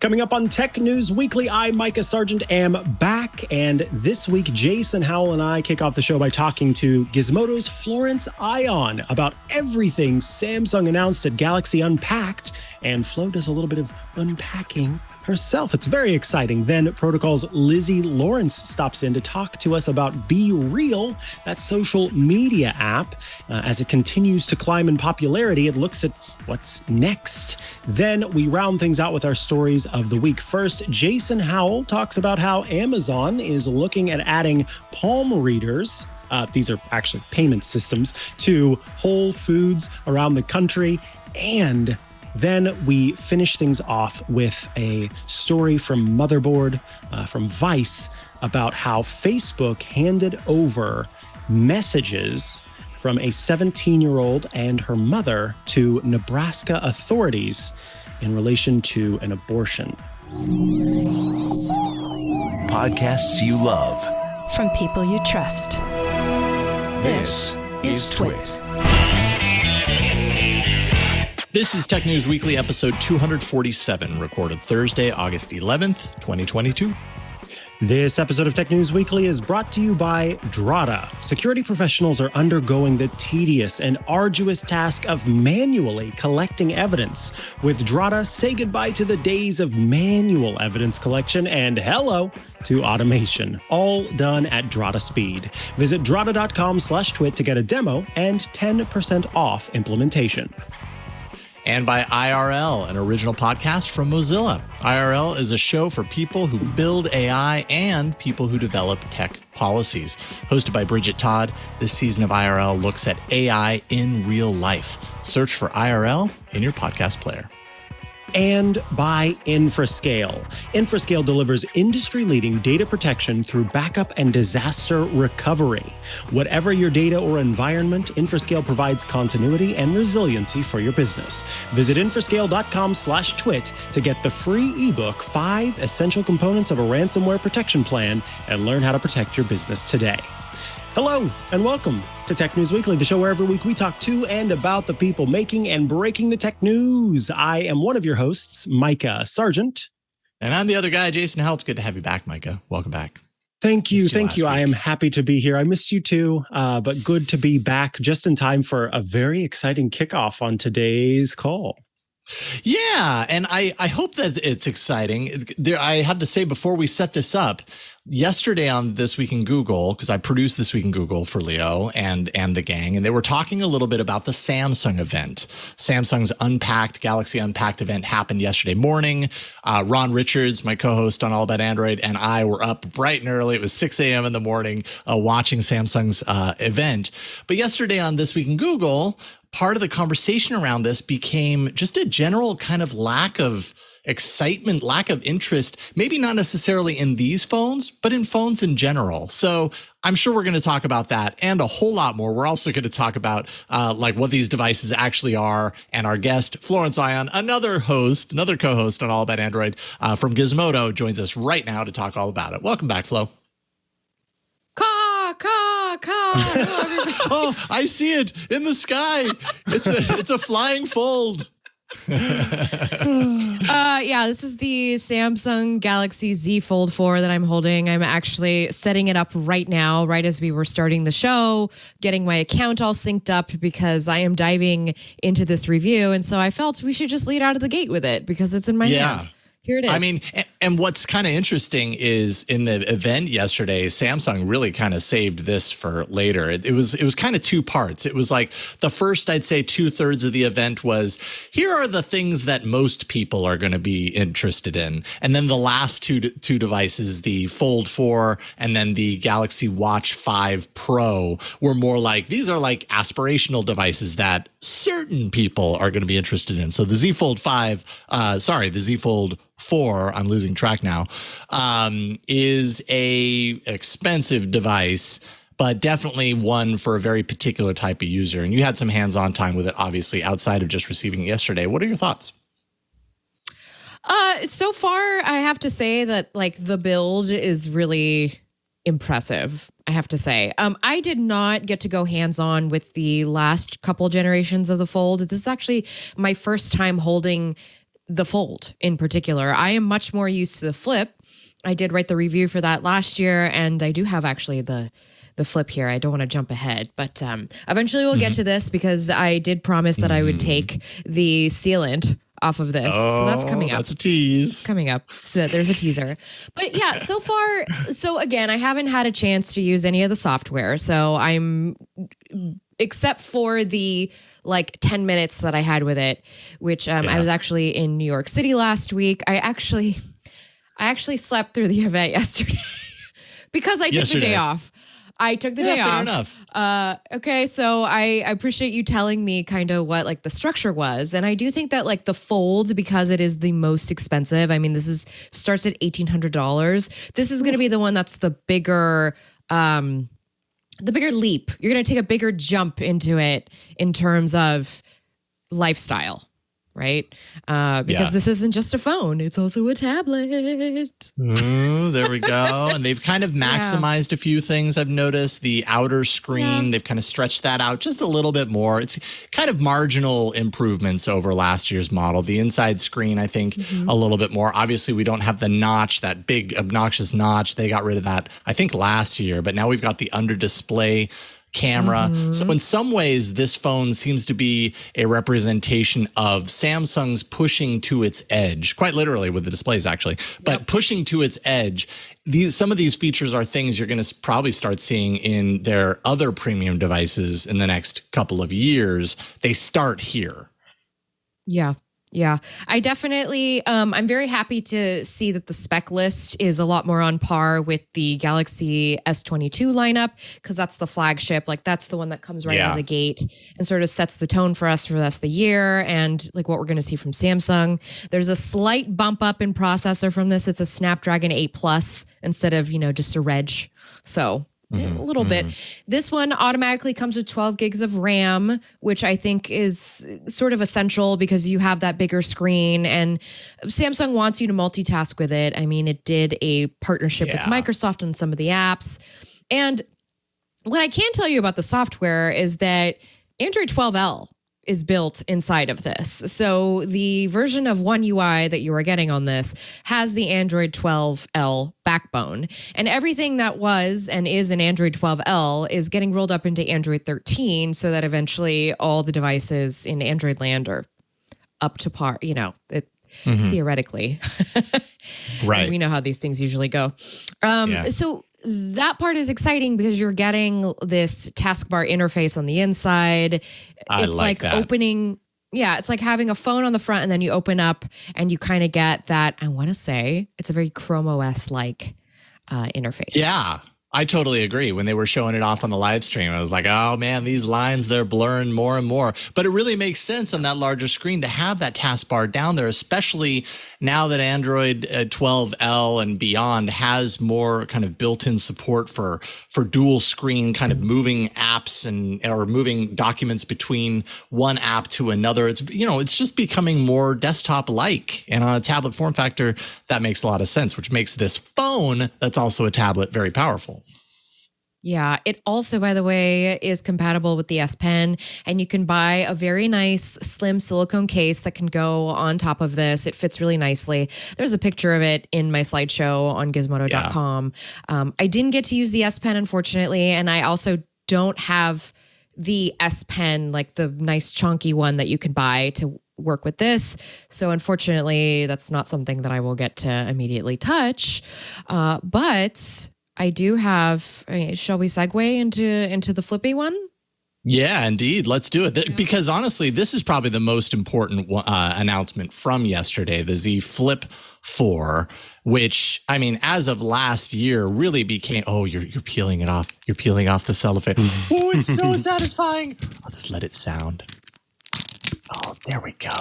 Coming up on Tech News Weekly, I, Mikah Sargent, am back. And this week, Jason Howell and I kick off the show by talking to Gizmodo's Florence about everything Samsung announced at Galaxy Unpacked. And Flo does a little bit of unpacking herself. It's very exciting. Then Protocol's Lizzy Lawrence stops in to talk to us about BeReal, that social media app. As it continues to climb in popularity, it looks at what's next. Then we round things out with our stories of the week. First, Jason Howell talks about how Amazon is looking at adding palm readers. These are actually payment systems to Whole Foods around the country. And then we finish things off with a story from Motherboard, from Vice, about how Facebook handed over messages from a 17-year-old and her mother to Nebraska authorities in relation to an abortion. Podcasts you love. From people you trust. This is TWiT. This is Tech News Weekly, episode 247, recorded Thursday, August 11th, 2022. This episode of Tech News Weekly is brought to you by Drata. Security professionals are undergoing the tedious and arduous task of manually collecting evidence. With Drata, say goodbye to the days of manual evidence collection and hello to automation. All done at Drata speed. Visit drata.com/twit to get a demo and 10% off implementation. And by IRL, an original podcast from Mozilla. IRL is a show for people who build AI and people who develop tech policies. Hosted by Bridget Todd, this season of IRL looks at AI in real life. Search for IRL in your podcast player. And by Infrascale. Infrascale delivers industry-leading data protection through backup and disaster recovery. Whatever your data or environment, Infrascale provides continuity and resiliency for your business. Visit infrascale.com/twit to get the free ebook, 5 Essential Components of a Ransomware Protection Plan, and learn how to protect your business today. Hello, and welcome to Tech News Weekly, the show where every week we talk to and about the people making and breaking the tech news. I am one of your hosts, Mikah Sargent. And I'm the other guy, Jason Howell. It's good to have you back, Mikah. Welcome back. Thank you. Thank you. I am happy to be here. I missed you too, but good to be back just in time for a very exciting kickoff on today's call. Yeah, and I hope that it's exciting. I have to say, before we set this up, yesterday on This Week in Google, because I produced This Week in Google for Leo and the gang, and they were talking a little bit about the Samsung event. Samsung's Unpacked, Galaxy Unpacked event happened yesterday morning. Ron Richards, my co-host on All About Android, and I were up bright and early. It was 6 a.m. in the morning watching Samsung's event. But yesterday on This Week in Google, part of the conversation around this became just a general kind of lack of excitement, lack of interest, maybe not necessarily in these phones, but in phones in general. So I'm sure we're going to talk about that and a whole lot more. We're also going to talk about like what these devices actually are. And our guest, Florence, another co-host on All About Android from Gizmodo, joins us right now to talk all about it. Welcome back, Flo. Hello, everybody. Oh, I see it in the sky. It's a flying fold. Yeah, this is the Samsung Galaxy Z Fold 4 that I'm holding. I'm actually setting it up right now, right as we were starting the show, getting my account all synced up because I am diving into this review. And so I felt we should just lead out of the gate with it because it's in my hand. Here it is. I mean, and what's kind of interesting is in the event yesterday, Samsung really kind of saved this for later. It was kind of two parts. It was like the first, I'd say 2/3 of the event was, here are the things that most people are going to be interested in. And then the last two devices, the Fold 4 and then the Galaxy Watch 5 Pro, were more like, these are like aspirational devices that certain people are going to be interested in. So the Z Fold 4, I'm losing track now, is a expensive device, but definitely one for a very particular type of user. And you had some hands-on time with it, obviously, outside of just receiving it yesterday. What are your thoughts? So far, I have to say that like the build is really impressive, I have to say. I did not get to go hands-on with the last couple generations of the Fold. This is actually my first time holding the Fold in particular. I am much more used to the Flip. I did write the review for that last year, and I do have actually the Flip here. I don't want to jump ahead, but eventually we'll get to this because I did promise that I would take the sealant off of this. So that's coming up. That's a tease. It's coming up. So there's a teaser. But yeah, so far, so again, I haven't had a chance to use any of the software. So except for the 10 minutes that I had with it, which I was actually in New York City last week. I actually slept through the event yesterday because I took the day off. I took the day off. Fair enough. Okay, so I appreciate you telling me kind of what the structure was, and I do think that the Fold, because it is the most expensive. I mean, this starts at $1,800. This is going to be the one that's the bigger leap. You're going to take a bigger jump into it in terms of lifestyle. Right? Because this isn't just a phone. It's also a tablet. Ooh, there we go. And they've kind of maximized a few things I've noticed. The outer screen, they've kind of stretched that out just a little bit more. It's kind of marginal improvements over last year's model. The inside screen, I think, a little bit more. Obviously, we don't have the notch, that big obnoxious notch. They got rid of that, I think, last year. But now we've got the under display camera. So in some ways, this phone seems to be a representation of Samsung's pushing to its edge, quite literally with the displays actually, but pushing to its edge. Some of these features are things you're going to probably start seeing in their other premium devices in the next couple of years. They start here. Yeah, I definitely, I'm very happy to see that the spec list is a lot more on par with the Galaxy S22 lineup, because that's the flagship. That's the one that comes right out of the gate and sort of sets the tone for us for the rest of the year and what we're going to see from Samsung. There's a slight bump up in processor from this. It's a Snapdragon 8 Plus instead of, just a Reg. So a little bit. This one automatically comes with 12 gigs of RAM, which I think is sort of essential because you have that bigger screen and Samsung wants you to multitask with it. I mean, it did a partnership with Microsoft on some of the apps. And what I can tell you about the software is that Android 12L is built inside of this. So the version of One UI that you are getting on this has the Android 12L backbone. And everything that was and is in Android 12L is getting rolled up into Android 13 so that eventually all the devices in Android land are up to par, theoretically. Right. We know how these things usually go. So that part is exciting because you're getting this taskbar interface on the inside. It's like that. Opening. Yeah, it's like having a phone on the front and then you open up and you kind of get that. I want to say it's a very Chrome OS-like interface. Yeah, I totally agree. When they were showing it off on the live stream, I was like, oh man, these lines, they're blurring more and more. But it really makes sense on that larger screen to have that taskbar down there, especially now that Android 12L and beyond has more kind of built-in support for dual screen kind of moving apps or moving documents between one app to another. It's, it's just becoming more desktop-like. And on a tablet form factor, that makes a lot of sense, which makes this phone that's also a tablet very powerful. Yeah, it also, by the way, is compatible with the S Pen, and you can buy a very nice slim silicone case that can go on top of this. It fits really nicely. There's a picture of it in my slideshow on Gizmodo.com. I didn't get to use the S Pen, unfortunately, and I also don't have the S Pen, like the nice chunky one that you can buy to work with this. So unfortunately, that's not something that I will get to immediately touch. But I do have, shall we segue into the Flippy one? Yeah, indeed. Let's do it. Because honestly, this is probably the most important announcement from yesterday, the Z Flip 4, which, I mean, as of last year, really became, you're peeling it off. You're peeling off the cellophane. Oh, it's so satisfying. I'll just let it sound. Oh, there we go.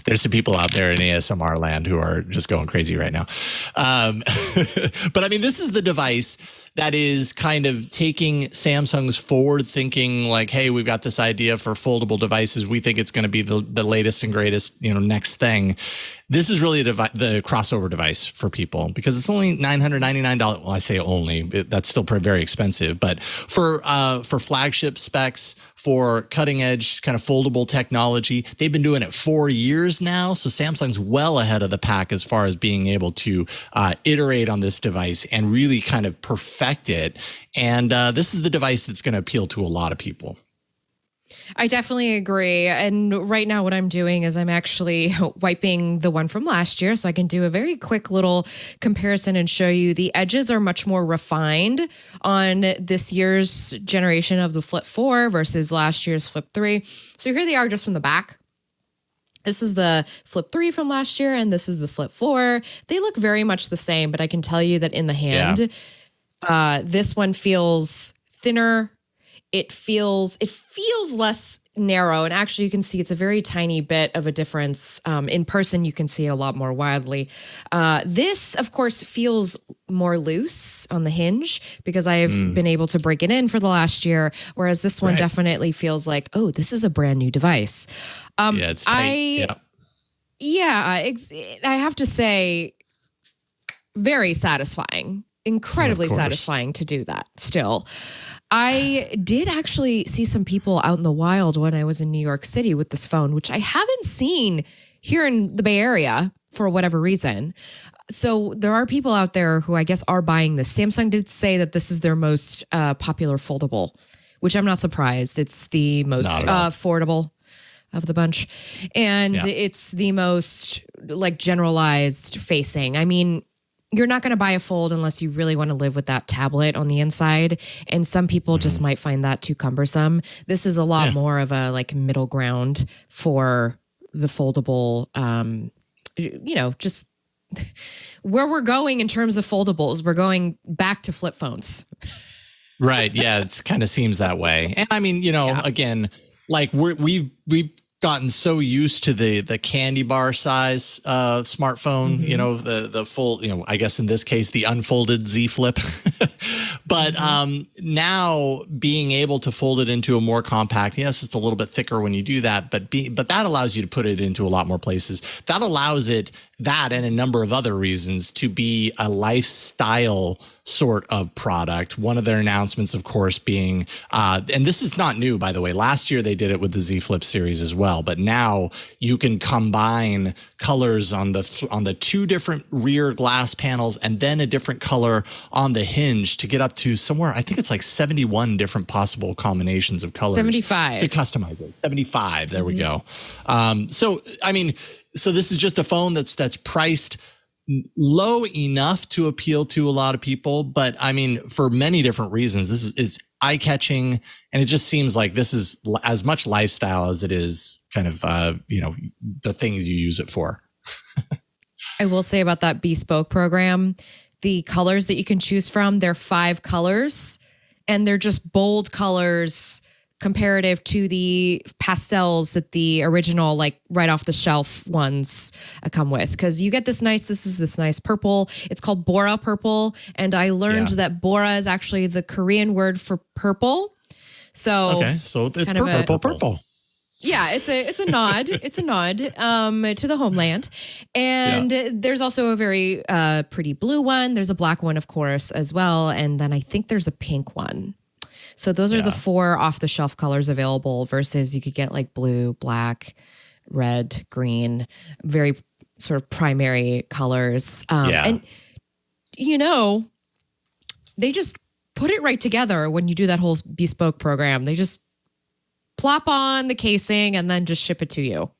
There's some people out there in ASMR land who are just going crazy right now. But I mean, this is the device that is kind of taking Samsung's forward thinking, like, hey, we've got this idea for foldable devices. We think it's going to be the latest and greatest, next thing. This is really the crossover device for people because it's only $999. Well, I say only, that's still very expensive. But for flagship specs, for cutting edge kind of foldable technology, they've been doing it 4 years years now. So Samsung's well ahead of the pack as far as being able to iterate on this device and really kind of perfect it. And this is the device that's going to appeal to a lot of people. I definitely agree. And right now what I'm doing is I'm actually wiping the one from last year so I can do a very quick little comparison and show you the edges are much more refined on this year's generation of the Flip 4 versus last year's Flip 3. So here they are just from the back. This is the Flip 3 from last year and this is the Flip 4. They look very much the same, but I can tell you that in the hand, this one feels thinner. It feels less narrow, and actually you can see it's a very tiny bit of a difference. In person, you can see it a lot more widely. This, of course, feels more loose on the hinge because I have been able to break it in for the last year, whereas this one definitely feels like, oh, this is a brand new device. Yeah, it's tight. I have to say, very satisfying, incredibly satisfying to do that still. I did actually see some people out in the wild when I was in New York City with this phone, which I haven't seen here in the Bay Area for whatever reason. So there are people out there who I guess are buying this. Samsung did say that this is their most popular foldable, which I'm not surprised. It's the most affordable of the bunch. And it's the most like generalized facing. I mean, you're not going to buy a fold unless you really want to live with that tablet on the inside. And some people just might find that too cumbersome. This is a lot more of a like middle ground for the foldable, just where we're going in terms of foldables. We're going back to flip phones. Right. Yeah. It kind of seems that way. And I mean, again, like we've gotten so used to the candy bar size smartphone, the full, I guess in this case, the unfolded Z Flip. But now being able to fold it into a more compact, yes, it's a little bit thicker when you do that, but that allows you to put it into a lot more places. That allows that and a number of other reasons to be a lifestyle sort of product. One of their announcements, of course, being, and this is not new, by the way. Last year, they did it with the Z Flip series as well. But now you can combine colors on the two different rear glass panels and then a different color on the hinge to get up to somewhere, I think it's like 71 different possible combinations of colors. 75. To customize it. 75. There we go. So this is just a phone that's priced low enough to appeal to a lot of people, but I mean, for many different reasons, this is eye-catching, and it just seems like this is as much lifestyle as it is kind of, the things you use it for. I will say about that bespoke program, the colors that you can choose from, they're 5 colors, and they're just bold colors comparative to the pastels that the original, like right off the shelf ones come with. Because you get this nice purple. It's called Bora purple. And I learned that Bora is actually the Korean word for purple. So it's purple. Yeah, it's a nod. It's a nod to the homeland. And there's also a very pretty blue one. There's a black one, of course, as well. And then I think there's a pink one. So those are the 4 off-the-shelf colors available versus you could get like blue, black, red, green, very sort of primary colors. And, they just put it right together when you do that whole bespoke program. They just plop on the casing and then just ship it to you.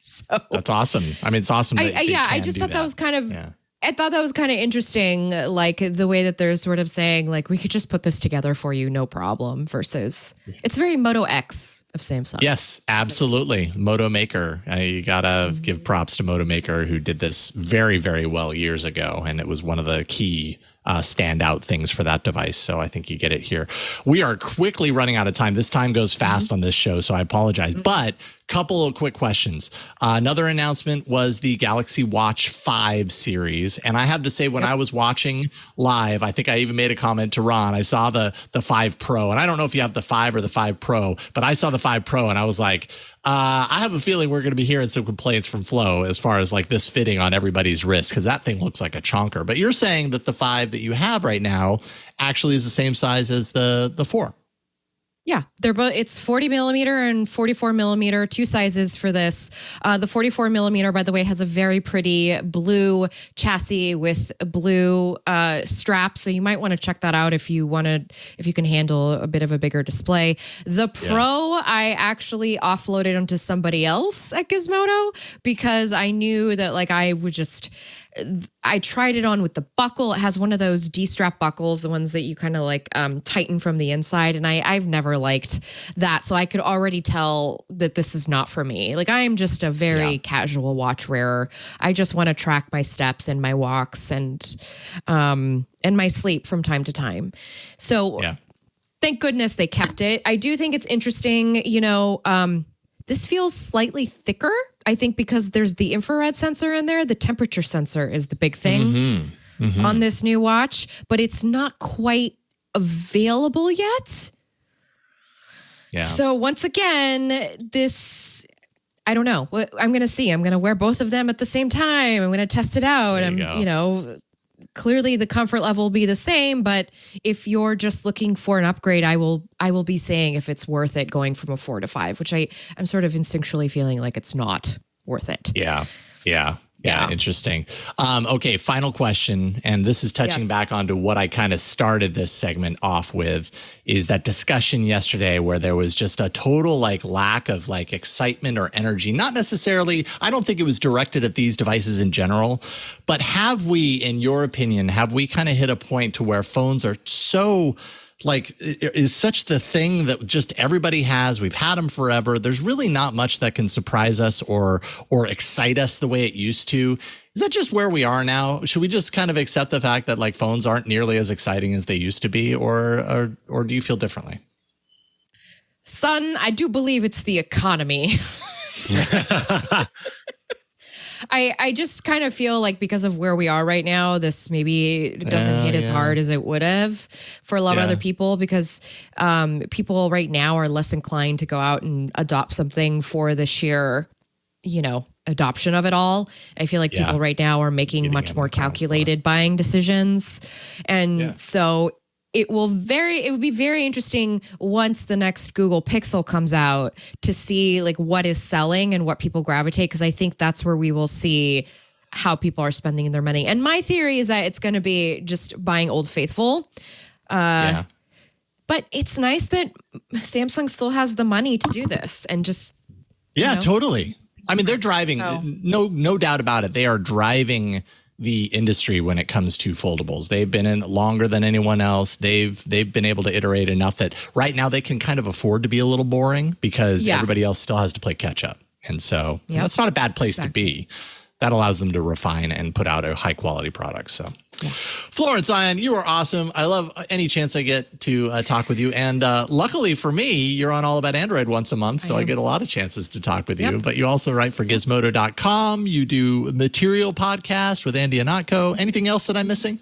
So that's awesome. I mean, it's awesome. I just thought that was kind of... Yeah. I thought that was kind of interesting, like the way that they're sort of saying, like, we could just put this together for you, no problem, versus it's very Moto X of Samsung. Yes, absolutely. Moto Maker. You got to give props to Moto Maker, who did this very, very well years ago. And it was one of the key standout things for that device. So I think you get it here. We are quickly running out of time. This time goes fast on this show, so I apologize. But couple of quick questions. Another announcement was the Galaxy Watch 5 series. And I have to say, when I was watching live, I think I even made a comment to Ron. I saw the 5 Pro. And I don't know if you have the 5 or the 5 Pro, but I saw the 5 Pro and I was like, I have a feeling we're going to be hearing some complaints from Flo as far as like this fitting on everybody's wrist, because that thing looks like a chonker. But you're saying that the 5 that you have right now actually is the same size as the 4. Yeah, they're both. It's 40 millimeter and 44 millimeter, two sizes for this. The 44 millimeter, by the way, has a very pretty blue chassis with a blue strap. So you might want to check that out if you can handle a bit of a bigger display. The Pro, I actually offloaded them to somebody else at Gizmodo because I knew that I tried it on with the buckle. It has one of those D-strap buckles, the ones that you kind of tighten from the inside. And I've never liked that. So I could already tell that this is not for me. I am just a very casual watch wearer. I just want to track my steps and my walks and my sleep from time to time. So thank goodness they kept it. I do think it's interesting, this feels slightly thicker, I think, because there's the infrared sensor in there. The temperature sensor is the big thing on this new watch, but it's not quite available yet. Yeah. So once again, I don't know. I'm going to see. I'm going to wear both of them at the same time. I'm going to test it out. Clearly the comfort level will be the same, but if you're just looking for an upgrade, I will be saying if it's worth it going from a 4 to 5, which I'm sort of instinctually feeling like it's not worth it. Yeah. Interesting. Okay. Final question. And this is touching back onto what I kind of started this segment off with, is that discussion yesterday where there was just a total lack of excitement or energy. Not necessarily, I don't think it was directed at these devices in general, but have we, in your opinion, kind of hit a point to where phones are so is such the thing that just everybody has? We've had them forever. There's really not much that can surprise us or excite us the way it used to. Is that just where we are now? Should we just kind of accept the fact that phones aren't nearly as exciting as they used to be, or do you feel differently? Son, I do believe it's the economy. I just kind of feel like because of where we are right now, this maybe doesn't hit as hard as it would have for a lot of other people, because people right now are less inclined to go out and adopt something for the sheer, adoption of it all. I feel like people right now are making much more calculated buying decisions. And so it would be very interesting once the next Google Pixel comes out to see what is selling and what people gravitate, because I think that's where we will see how people are spending their money. And my theory is that it's going to be just buying Old Faithful. But it's nice that Samsung still has the money to do this and just totally. I mean, they're driving, no doubt about it. They are driving the industry when it comes to foldables. They've been in longer than anyone else. They've been able to iterate enough that right now they can kind of afford to be a little boring because everybody else still has to play catch up. And so that's not a bad place to be. That allows them to refine and put out a high quality product. So Florence, Ian, you are awesome. I love any chance I get to talk with you. And luckily for me, you're on All About Android once a month, so I get a lot of chances to talk with you. But you also write for Gizmodo.com. You do Material Podcast with Andy Anatko. Anything else that I'm missing?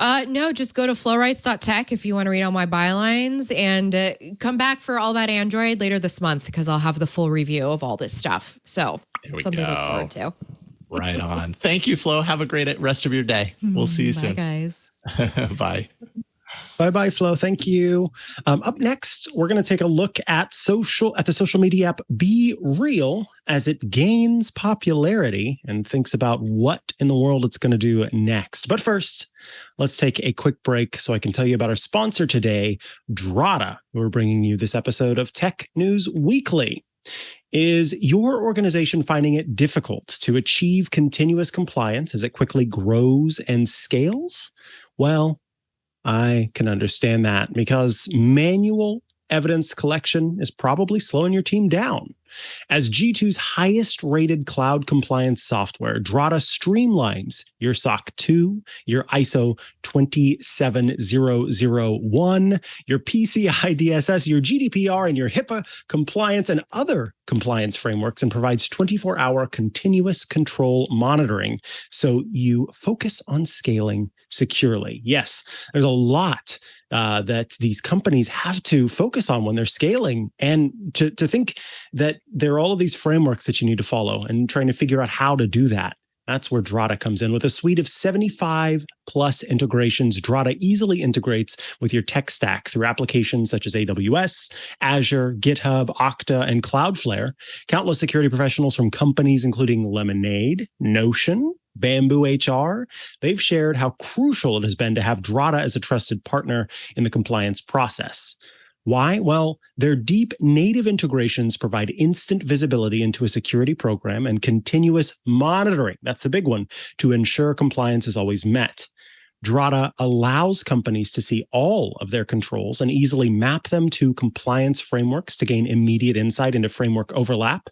No, just go to flowrights.tech if you want to read all my bylines, and come back for All About Android later this month, because I'll have the full review of all this stuff. So something to look forward to. Right on. Thank you, Flo. Have a great rest of your day. We'll see you soon. Bye, guys. Bye. Bye-bye, Flo. Thank you. Up next, we're going to take a look at the social media app BeReal as it gains popularity and thinks about what in the world it's going to do next. But first, let's take a quick break so I can tell you about our sponsor today, Drata, who are bringing you this episode of Tech News Weekly. Is your organization finding it difficult to achieve continuous compliance as it quickly grows and scales? Well, I can understand that, because manual evidence collection is probably slowing your team down. As G2's highest rated cloud compliance software, Drata streamlines your SOC 2, your ISO 27001, your PCI DSS, your GDPR, and your HIPAA compliance and other compliance frameworks, and provides 24-hour continuous control monitoring so you focus on scaling securely. Yes, there's a lot that these companies have to focus on when they're scaling, and to think that there are all of these frameworks that you need to follow and trying to figure out how to do that. That's where Drata comes in. With a suite of 75 plus integrations, Drata easily integrates with your tech stack through applications such as AWS, Azure, GitHub, Okta, and Cloudflare. Countless security professionals from companies including Lemonade, Notion, Bamboo HR, they've shared how crucial it has been to have Drata as a trusted partner in the compliance process. Why? Well, their deep native integrations provide instant visibility into a security program and continuous monitoring. That's the big one, to ensure compliance is always met. Drata allows companies to see all of their controls and easily map them to compliance frameworks to gain immediate insight into framework overlap.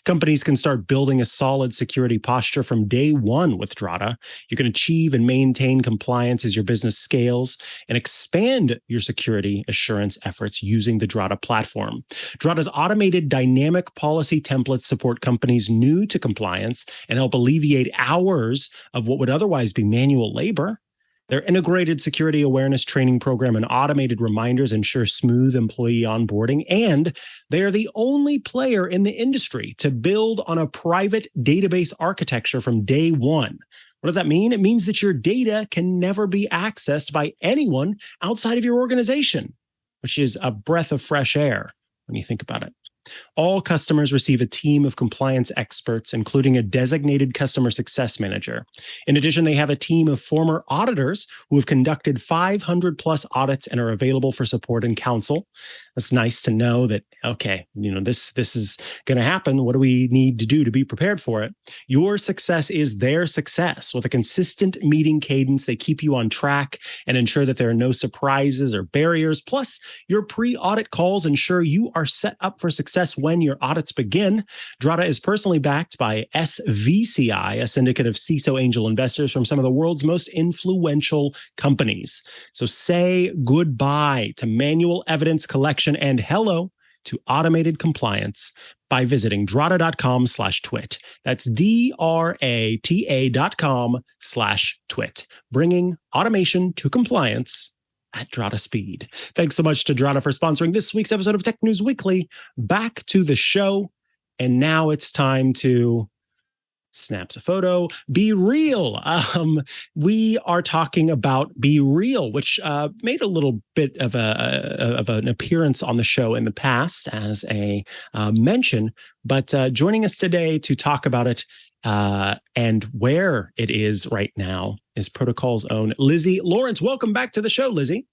Companies can start building a solid security posture from day one with Drata. You can achieve and maintain compliance as your business scales and expand your security assurance efforts using the Drata platform. Drata's automated dynamic policy templates support companies new to compliance and help alleviate hours of what would otherwise be manual labor. Their integrated security awareness training program and automated reminders ensure smooth employee onboarding, and they are the only player in the industry to build on a private database architecture from day one. What does that mean? It means that your data can never be accessed by anyone outside of your organization, which is a breath of fresh air when you think about it. All customers receive a team of compliance experts, including a designated customer success manager. In addition, they have a team of former auditors who have conducted 500 plus audits and are available for support and counsel. It's nice to know that, okay, this is going to happen. What do we need to do to be prepared for it? Your success is their success. With a consistent meeting cadence, they keep you on track and ensure that there are no surprises or barriers. Plus, your pre-audit calls ensure you are set up for success when your audits begin. Drata is personally backed by SVCI, a syndicate of CISO angel investors from some of the world's most influential companies. So say goodbye to manual evidence collection and hello to automated compliance by visiting drata.com/twit. That's DRATA.com/twit, bringing automation to compliance at Drata speed. Thanks so much to Drata for sponsoring this week's episode of Tech News Weekly. Back to the show. And now it's time to snaps a photo. BeReal. We are talking about BeReal, which made a little bit of an appearance on the show in the past as a mention. But joining us today to talk about it and where it is right now is Protocol's own Lizzy Lawrence. Welcome back to the show, Lizzy.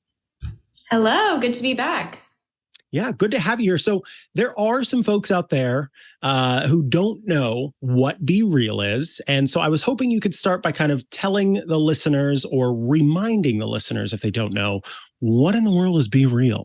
Hello, good to be back. Yeah, good to have you here. So there are some folks out there who don't know what BeReal is. And so I was hoping you could start by kind of telling the listeners or reminding the listeners, if they don't know, what in the world is BeReal?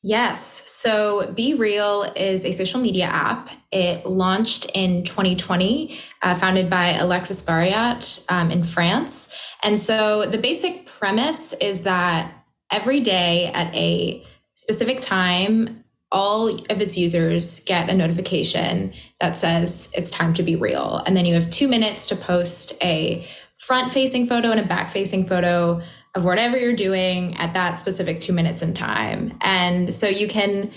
Yes. So BeReal is a social media app. It launched in 2020, founded by Alexis Barriat in France. And so the basic premise is that every day at a specific time, all of its users get a notification that says it's time to be real. And then you have 2 minutes to post a front-facing photo and a back-facing photo of whatever you're doing at that specific 2 minutes in time. And so you can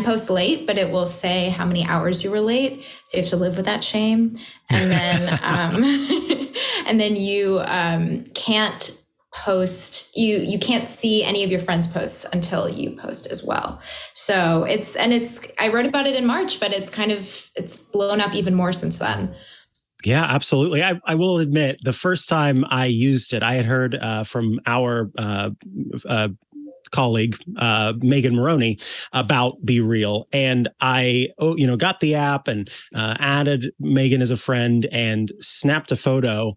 post late, but it will say how many hours you were late. So you have to live with that shame. And then and then you can't post, you can't see any of your friends' posts until you post as well. So I wrote about it in March, but it's blown up even more since then. Yeah, absolutely. I will admit, the first time I used it, I had heard from our colleague, Megan Maroney, about BeReal. And I, got the app and added Megan as a friend and snapped a photo.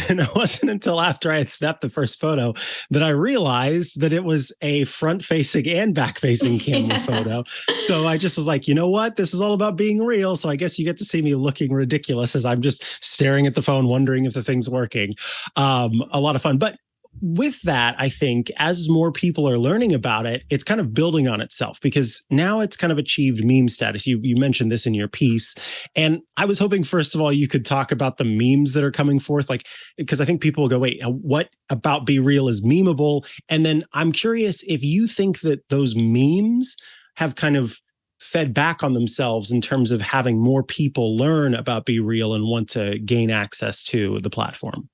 And it wasn't until after I had snapped the first photo that I realized that it was a front-facing and back-facing camera photo. So I just was like, you know what? This is all about being real. So I guess you get to see me looking ridiculous as I'm just staring at the phone, wondering if the thing's working. A lot of fun. But with that, I think as more people are learning about it, it's kind of building on itself because now it's kind of achieved meme status. You mentioned this in your piece. And I was hoping, first of all, you could talk about the memes that are coming forth, because I think people will go, wait, what about BeReal is memeable? And then I'm curious if you think that those memes have kind of fed back on themselves in terms of having more people learn about BeReal and want to gain access to the platform.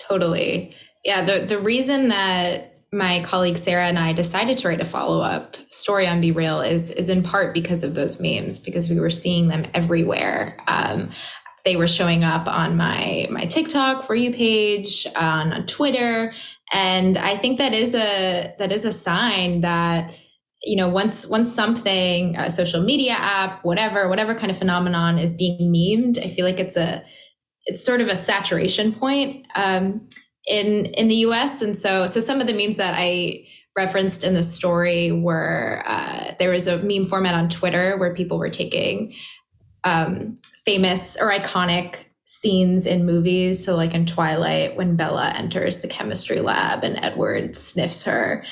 Totally. Yeah. The reason that my colleague Sarah and I decided to write a follow-up story on BeReal is in part because of those memes, because we were seeing them everywhere. They were showing up on my TikTok For You page, on Twitter. And I think that is a sign that, once something, a social media app, whatever kind of phenomenon is being memed, I feel like it's sort of a saturation point in the US. And so some of the memes that I referenced in the story were, there was a meme format on Twitter where people were taking famous or iconic scenes in movies. So like in Twilight, when Bella enters the chemistry lab and Edward sniffs her,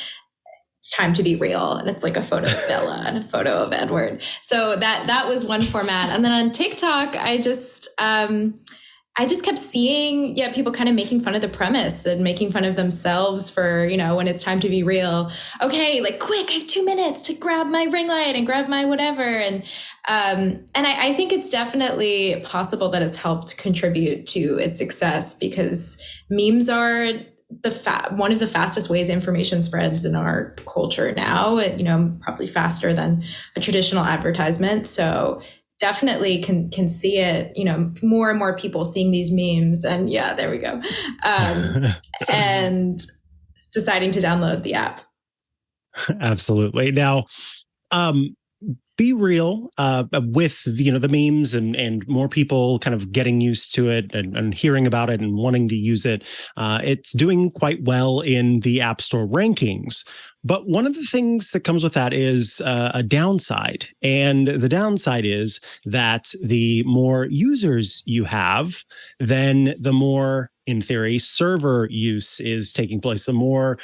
it's time to be real. And it's like a photo of Bella and a photo of Edward. So that was one format. And then on TikTok, I just kept seeing, people kind of making fun of the premise and making fun of themselves for, when it's time to be real. Okay, like quick, I have 2 minutes to grab my ring light and grab my whatever. And I think it's definitely possible that it's helped contribute to its success, because memes are one of the fastest ways information spreads in our culture now, probably faster than a traditional advertisement. So definitely can see it, more and more people seeing these memes, and there we go. And deciding to download the app. Absolutely. Now, BeReal, with the memes and more people kind of getting used to it and hearing about it and wanting to use it, it's doing quite well in the App Store rankings. But one of the things that comes with that is a downside. And the downside is that the more users you have, then the more, in theory, server use is taking place. The more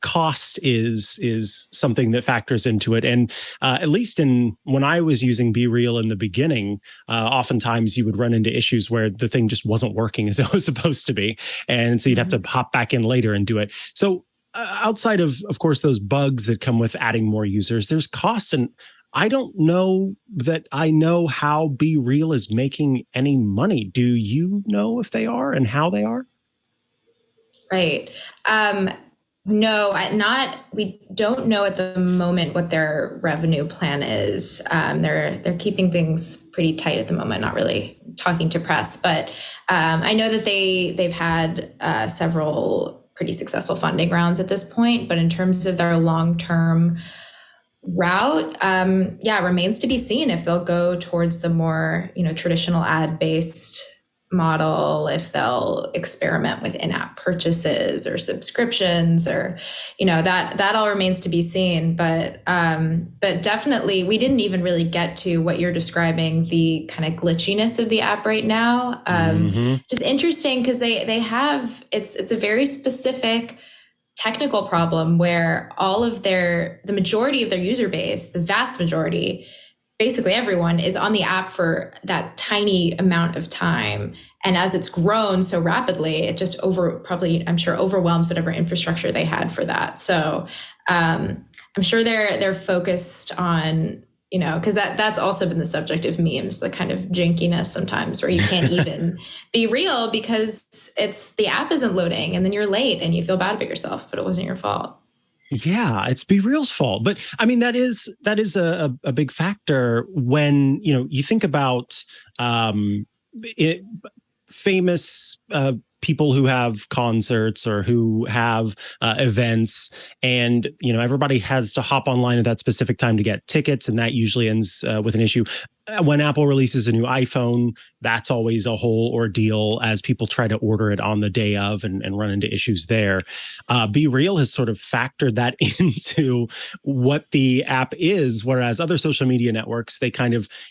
cost is something that factors into it. And at least when I was using BeReal in the beginning, oftentimes you would run into issues where the thing just wasn't working as it was supposed to be. And so you'd have to hop back in later and do it. So outside of course, those bugs that come with adding more users, there's cost. And I don't know that I know how BeReal is making any money. Do you know if they are and how they are? Right. No, we don't know at the moment what their revenue plan is. They're keeping things pretty tight at the moment, not really talking to press, but I know that they've had several pretty successful funding rounds at this point, but in terms of their long-term route, remains to be seen if they'll go towards the more, traditional ad-based model, if they'll experiment with in-app purchases or subscriptions, or, that all remains to be seen. But definitely, we didn't even really get to what you're describing, the kind of glitchiness of the app right now. Just interesting, because they have, it's a very specific technical problem where the majority of their user base, the vast majority, basically everyone, is on the app for that tiny amount of time. And as it's grown so rapidly, it just overwhelms whatever infrastructure they had for that. So I'm sure they're focused on, because that's also been the subject of memes, the kind of jankiness sometimes where you can't even be real because the app isn't loading, and then you're late and you feel bad about yourself, but it wasn't your fault. Yeah, it's BeReal's fault. But I mean, that is a big factor when, you think about famous people who have concerts or who have events, and everybody has to hop online at that specific time to get tickets, and that usually ends with an issue. When Apple releases a new iPhone, that's always a whole ordeal as people try to order it on the day of and run into issues there. BeReal has sort of factored that into what the app is, whereas other social media networks,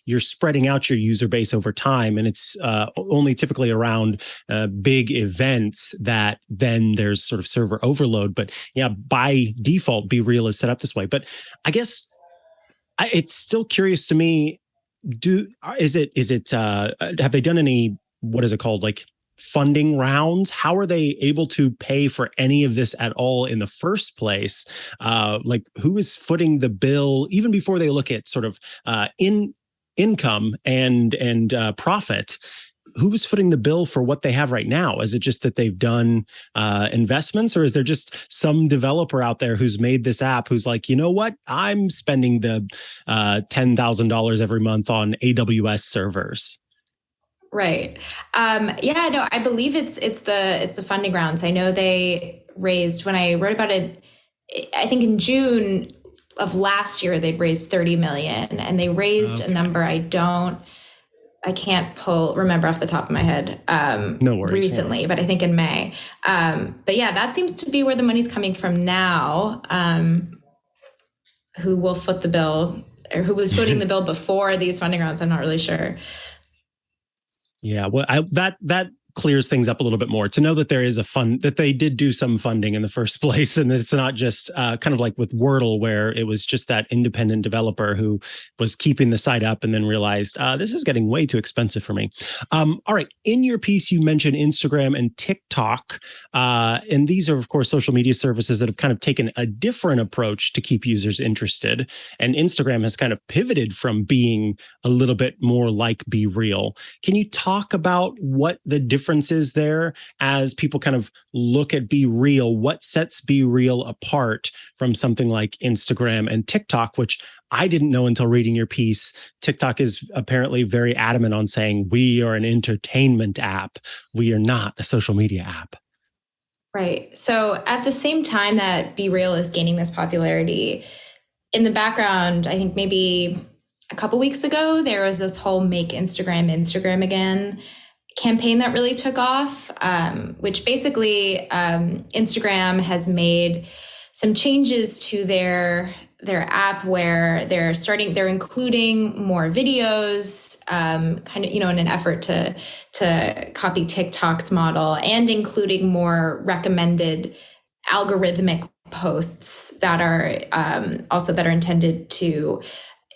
you're spreading out your user base over time, and it's only typically around big events that then there's sort of server overload. But by default, BeReal is set up this way. But I guess it's still curious to me. Have they done any, what is it called? Like funding rounds? How are they able to pay for any of this at all in the first place? Like, who is footing the bill even before they look at sort of income and profit? Who's footing the bill for what they have right now? Is it just that they've done investments, or is there just some developer out there who's made this app who's like, you know what, I'm spending the $10,000 every month on AWS servers? Right. Yeah, no, I believe it's the funding rounds. I know they raised, when I wrote about it, I think in June of last year, they'd raised 30 million, and they raised a number I can't remember off the top of my head. No worries. Recently, but I think in May. But yeah, that seems to be where the money's coming from now. Who will foot the bill, or who was footing the bill before these funding rounds? I'm not really sure. Yeah, well, that clears things up a little bit more to know that there is that they did do some funding in the first place, and that it's not just kind of like with Wordle, where it was just that independent developer who was keeping the site up and then realized this is getting way too expensive for me. All right, in your piece you mentioned Instagram and TikTok, and these are of course social media services that have kind of taken a different approach to keep users interested. And Instagram has kind of pivoted from being a little bit more like BeReal. Can you talk about what the differences there as people kind of look at BeReal? What sets BeReal apart from something like Instagram and TikTok, which I didn't know until reading your piece? TikTok is apparently very adamant on saying we are an entertainment app. We are not a social media app. Right. So at the same time that BeReal is gaining this popularity, in the background, I think maybe a couple weeks ago, there was this whole Make Instagram Again campaign that really took off, which basically Instagram has made some changes to their app where they're including more videos, kind of, in an effort to copy TikTok's model, and including more recommended algorithmic posts that are intended to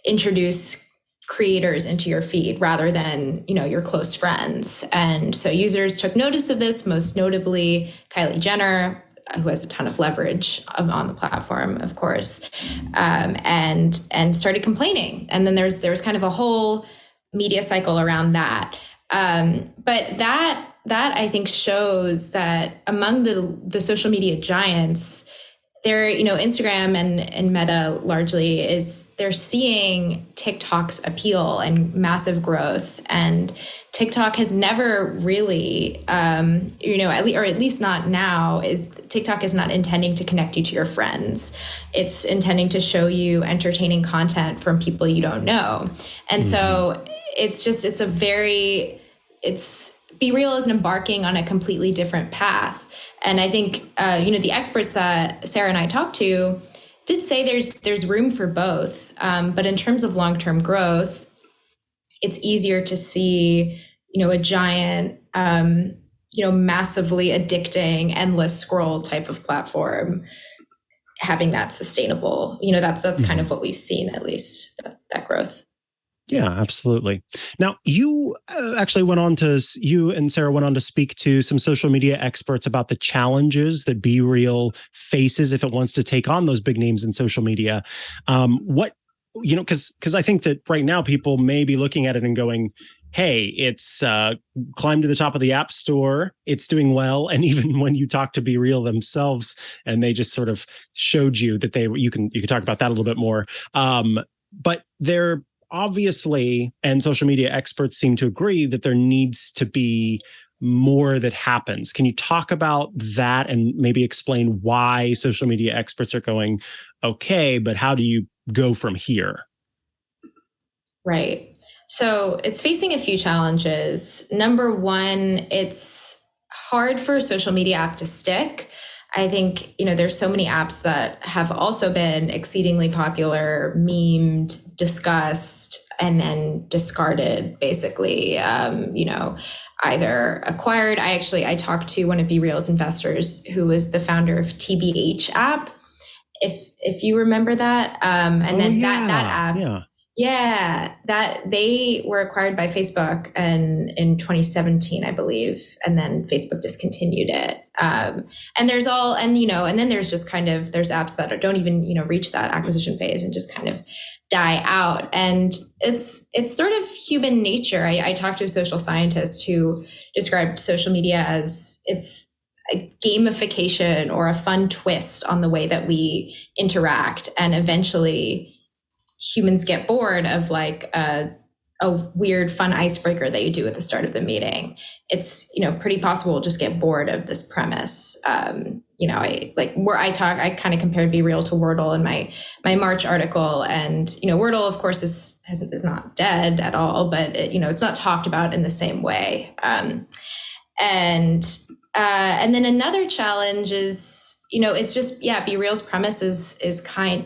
introduce creators into your feed rather than, your close friends. And so users took notice of this, most notably Kylie Jenner, who has a ton of leverage on the platform, of course, and started complaining. And then there's kind of a whole media cycle around that. But that I think shows that among the social media giants, they're, Instagram and Meta largely they're seeing TikTok's appeal and massive growth. And TikTok has never really, at least not now, TikTok is not intending to connect you to your friends. It's intending to show you entertaining content from people you don't know. And so BeReal is embarking on a completely different path. And I think, the experts that Sarah and I talked to did say there's room for both. But in terms of long-term growth, it's easier to see, a giant, massively addicting, endless scroll type of platform having that sustainable, that's kind of what we've seen, at least that growth. Yeah, absolutely. Now, you you and Sarah went on to speak to some social media experts about the challenges that BeReal faces if it wants to take on those big names in social media. Because I think that right now people may be looking at it and going, hey, it's climbed to the top of the App Store. It's doing well. And even when you talk to BeReal themselves, and they just sort of showed you that you can talk about that a little bit more. But they're obviously, and social media experts seem to agree, that there needs to be more that happens. Can you talk about that and maybe explain why social media experts are going, okay, but how do you go from here? Right. So it's facing a few challenges. Number one, it's hard for a social media app to stick. I think, there's so many apps that have also been exceedingly popular, memed, discussed, and then discarded, basically, either acquired. I talked to one of BeReal's investors who was the founder of TBH app, if you remember that. That app. Yeah. Yeah, that they were acquired by Facebook and in 2017, I believe, and then Facebook discontinued it. And there's and then there's just kind of, there's apps that don't even, reach that acquisition phase and just kind of die out. And it's sort of human nature. I talked to a social scientist who described social media as it's a gamification or a fun twist on the way that we interact. And eventually humans get bored of like a weird fun icebreaker that you do at the start of the meeting. It's pretty possible we'll just get bored of this premise. I kind of compared BeReal to Wordle in my March article, and Wordle of course is not dead at all, but it's not talked about in the same way. And then another challenge is it's just BeReal's premise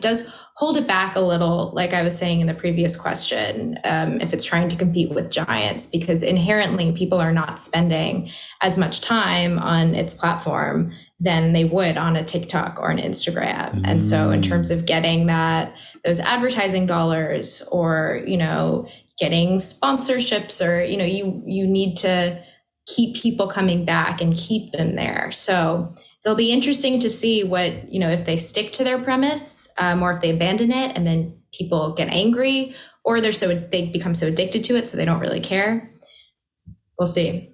does hold it back a little, like I was saying in the previous question, if it's trying to compete with giants, because inherently people are not spending as much time on its platform than they would on a TikTok or an Instagram. And so in terms of getting those advertising dollars or, getting sponsorships or, you need to keep people coming back and keep them there. So it'll be interesting to see what, if they stick to their premise, or if they abandon it and then people get angry, or they become so addicted to it so they don't really care. We'll see.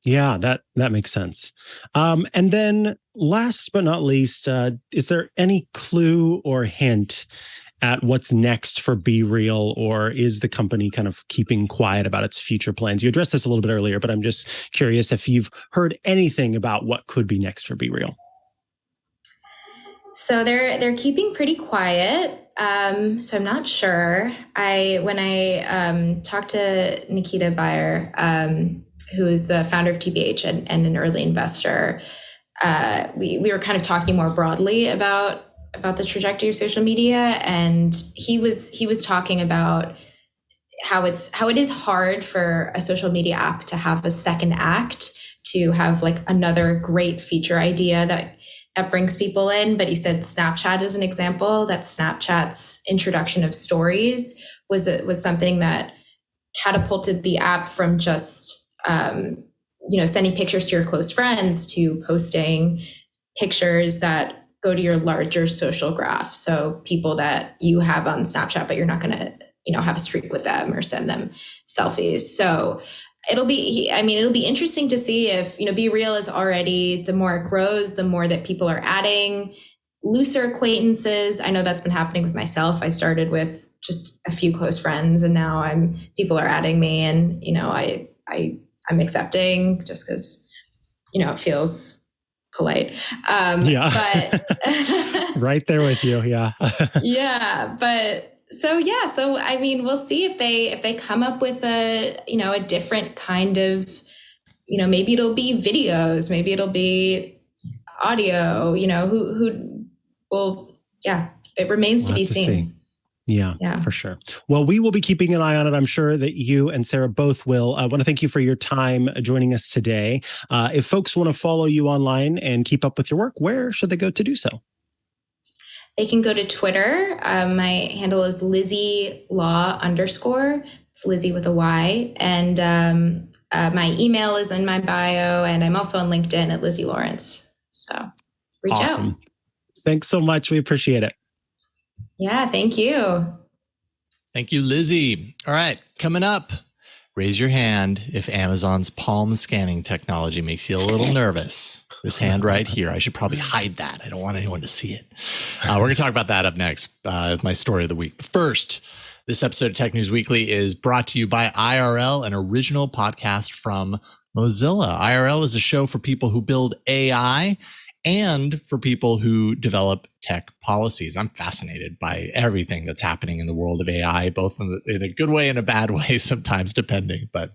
Yeah, that makes sense. And then last but not least, is there any clue or hint at what's next for BeReal, or is the company kind of keeping quiet about its future plans? You addressed this a little bit earlier, but I'm just curious if you've heard anything about what could be next for BeReal. So they're keeping pretty quiet. So I'm not sure. When I talked to Nikita Bayer, who is the founder of TBH and an early investor, we were kind of talking more broadly about the trajectory of social media, and he was talking about how it is hard for a social media app to have a second act, to have like another great feature idea that brings people in. But he said Snapchat is an example, that Snapchat's introduction of stories was something that catapulted the app from just sending pictures to your close friends to posting pictures that go to your larger social graph. So people that you have on Snapchat, but you're not going to have a streak with them or send them selfies. So it'll be interesting to see if, BeReal is already, the more it grows, the more that people are adding looser acquaintances. I know that's been happening with myself. I started with just a few close friends, and now people are adding me, and, I'm accepting just because, it feels polite. But right there with you. Yeah. Yeah. But so we'll see if they come up with a different kind of, maybe it'll be videos, maybe it'll be audio, it remains to be seen. Yeah, for sure. Well, we will be keeping an eye on it. I'm sure that you and Sarah both will. I want to thank you for your time joining us today. If folks want to follow you online and keep up with your work, where should they go to do so? They can go to Twitter. My handle is Lizzy Law _. It's Lizzy with a Y. And my email is in my bio. And I'm also on LinkedIn at Lizzy Lawrence. So reach out. Thanks so much. We appreciate it. Yeah, thank you. Thank you, Lizzy. All right, coming up, raise your hand if Amazon's palm scanning technology makes you a little nervous. This hand right here, I should probably hide that. I don't want anyone to see it. We're going to talk about that up next, my story of the week. But first, this episode of Tech News Weekly is brought to you by IRL, an original podcast from Mozilla. IRL is a show for people who build AI and for people who develop tech policies. I'm fascinated by everything that's happening in the world of AI, both in a good way and a bad way, sometimes depending. But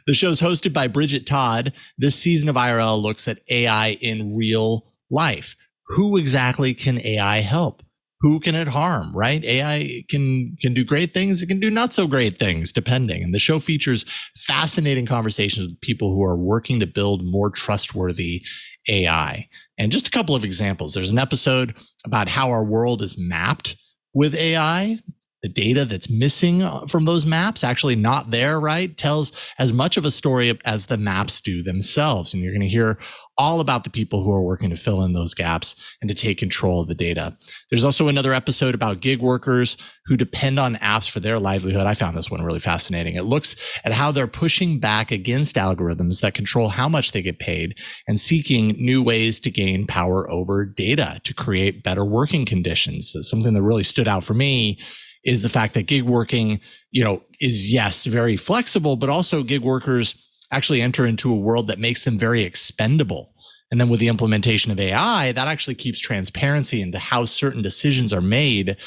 the show's hosted by Bridget Todd. This season of IRL looks at AI in real life. Who exactly can AI help? Who can it harm, right? AI can do great things. It can do not so great things, depending. And the show features fascinating conversations with people who are working to build more trustworthy AI. And just a couple of examples. There's an episode about how our world is mapped with AI. The data that's missing from those maps, actually not there, right, tells as much of a story as the maps do themselves. And you're going to hear all about the people who are working to fill in those gaps and to take control of the data. There's also another episode about gig workers who depend on apps for their livelihood. I found this one really fascinating. It looks at how they're pushing back against algorithms that control how much they get paid and seeking new ways to gain power over data to create better working conditions. Something that really stood out for me is the fact that gig working, is, yes, very flexible, but also gig workers actually enter into a world that makes them very expendable. And then with the implementation of AI, that actually keeps transparency into how certain decisions are made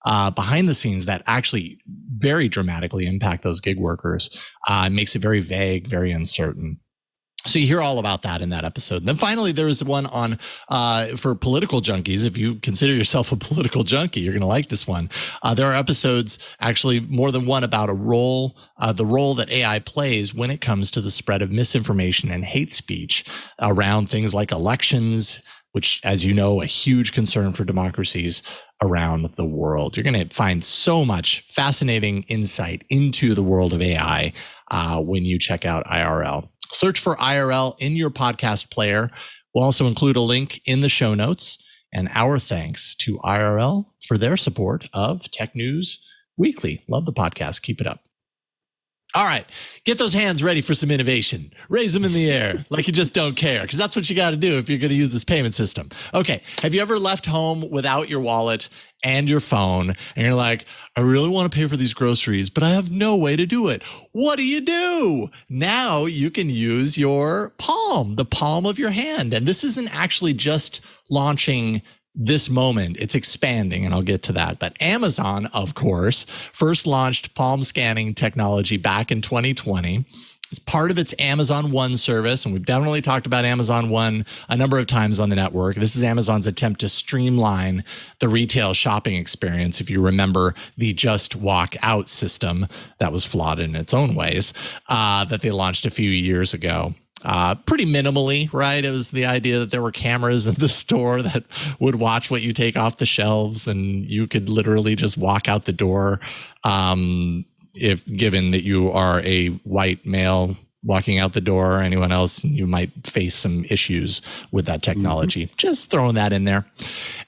behind the scenes that actually very dramatically impact those gig workers. It makes it very vague, very uncertain. So you hear all about that in that episode. And then finally, there is one on for political junkies. If you consider yourself a political junkie, you're going to like this one. There are episodes, actually more than one, about the role that AI plays when it comes to the spread of misinformation and hate speech around things like elections, which, as you know, a huge concern for democracies around the world. You're going to find so much fascinating insight into the world of AI when you check out IRL. Search for IRL in your podcast player. We'll also include a link in the show notes. And our thanks to IRL for their support of Tech News Weekly. Love the podcast. Keep it up. All right, get those hands ready for some innovation. Raise them in the air like you just don't care, because that's what you got to do if you're going to use this payment system. Okay, have you ever left home without your wallet and your phone, and you're like, I really want to pay for these groceries, but I have no way to do it? What do? Now you can use your palm, the palm of your hand. And this isn't actually just launching this moment, it's expanding, and I'll get to that. But Amazon, of course, first launched palm scanning technology back in 2020. It's part of its Amazon One service, and we've definitely talked about Amazon One a number of times on the network. This is Amazon's attempt to streamline the retail shopping experience. If you remember the Just Walk Out system that was flawed in its own ways, that they launched a few years ago. Pretty minimally, right? It was the idea that there were cameras in the store that would watch what you take off the shelves, and you could literally just walk out the door. If given that you are a white male walking out the door, or anyone else, you might face some issues with that technology. Mm-hmm. Just throwing that in there.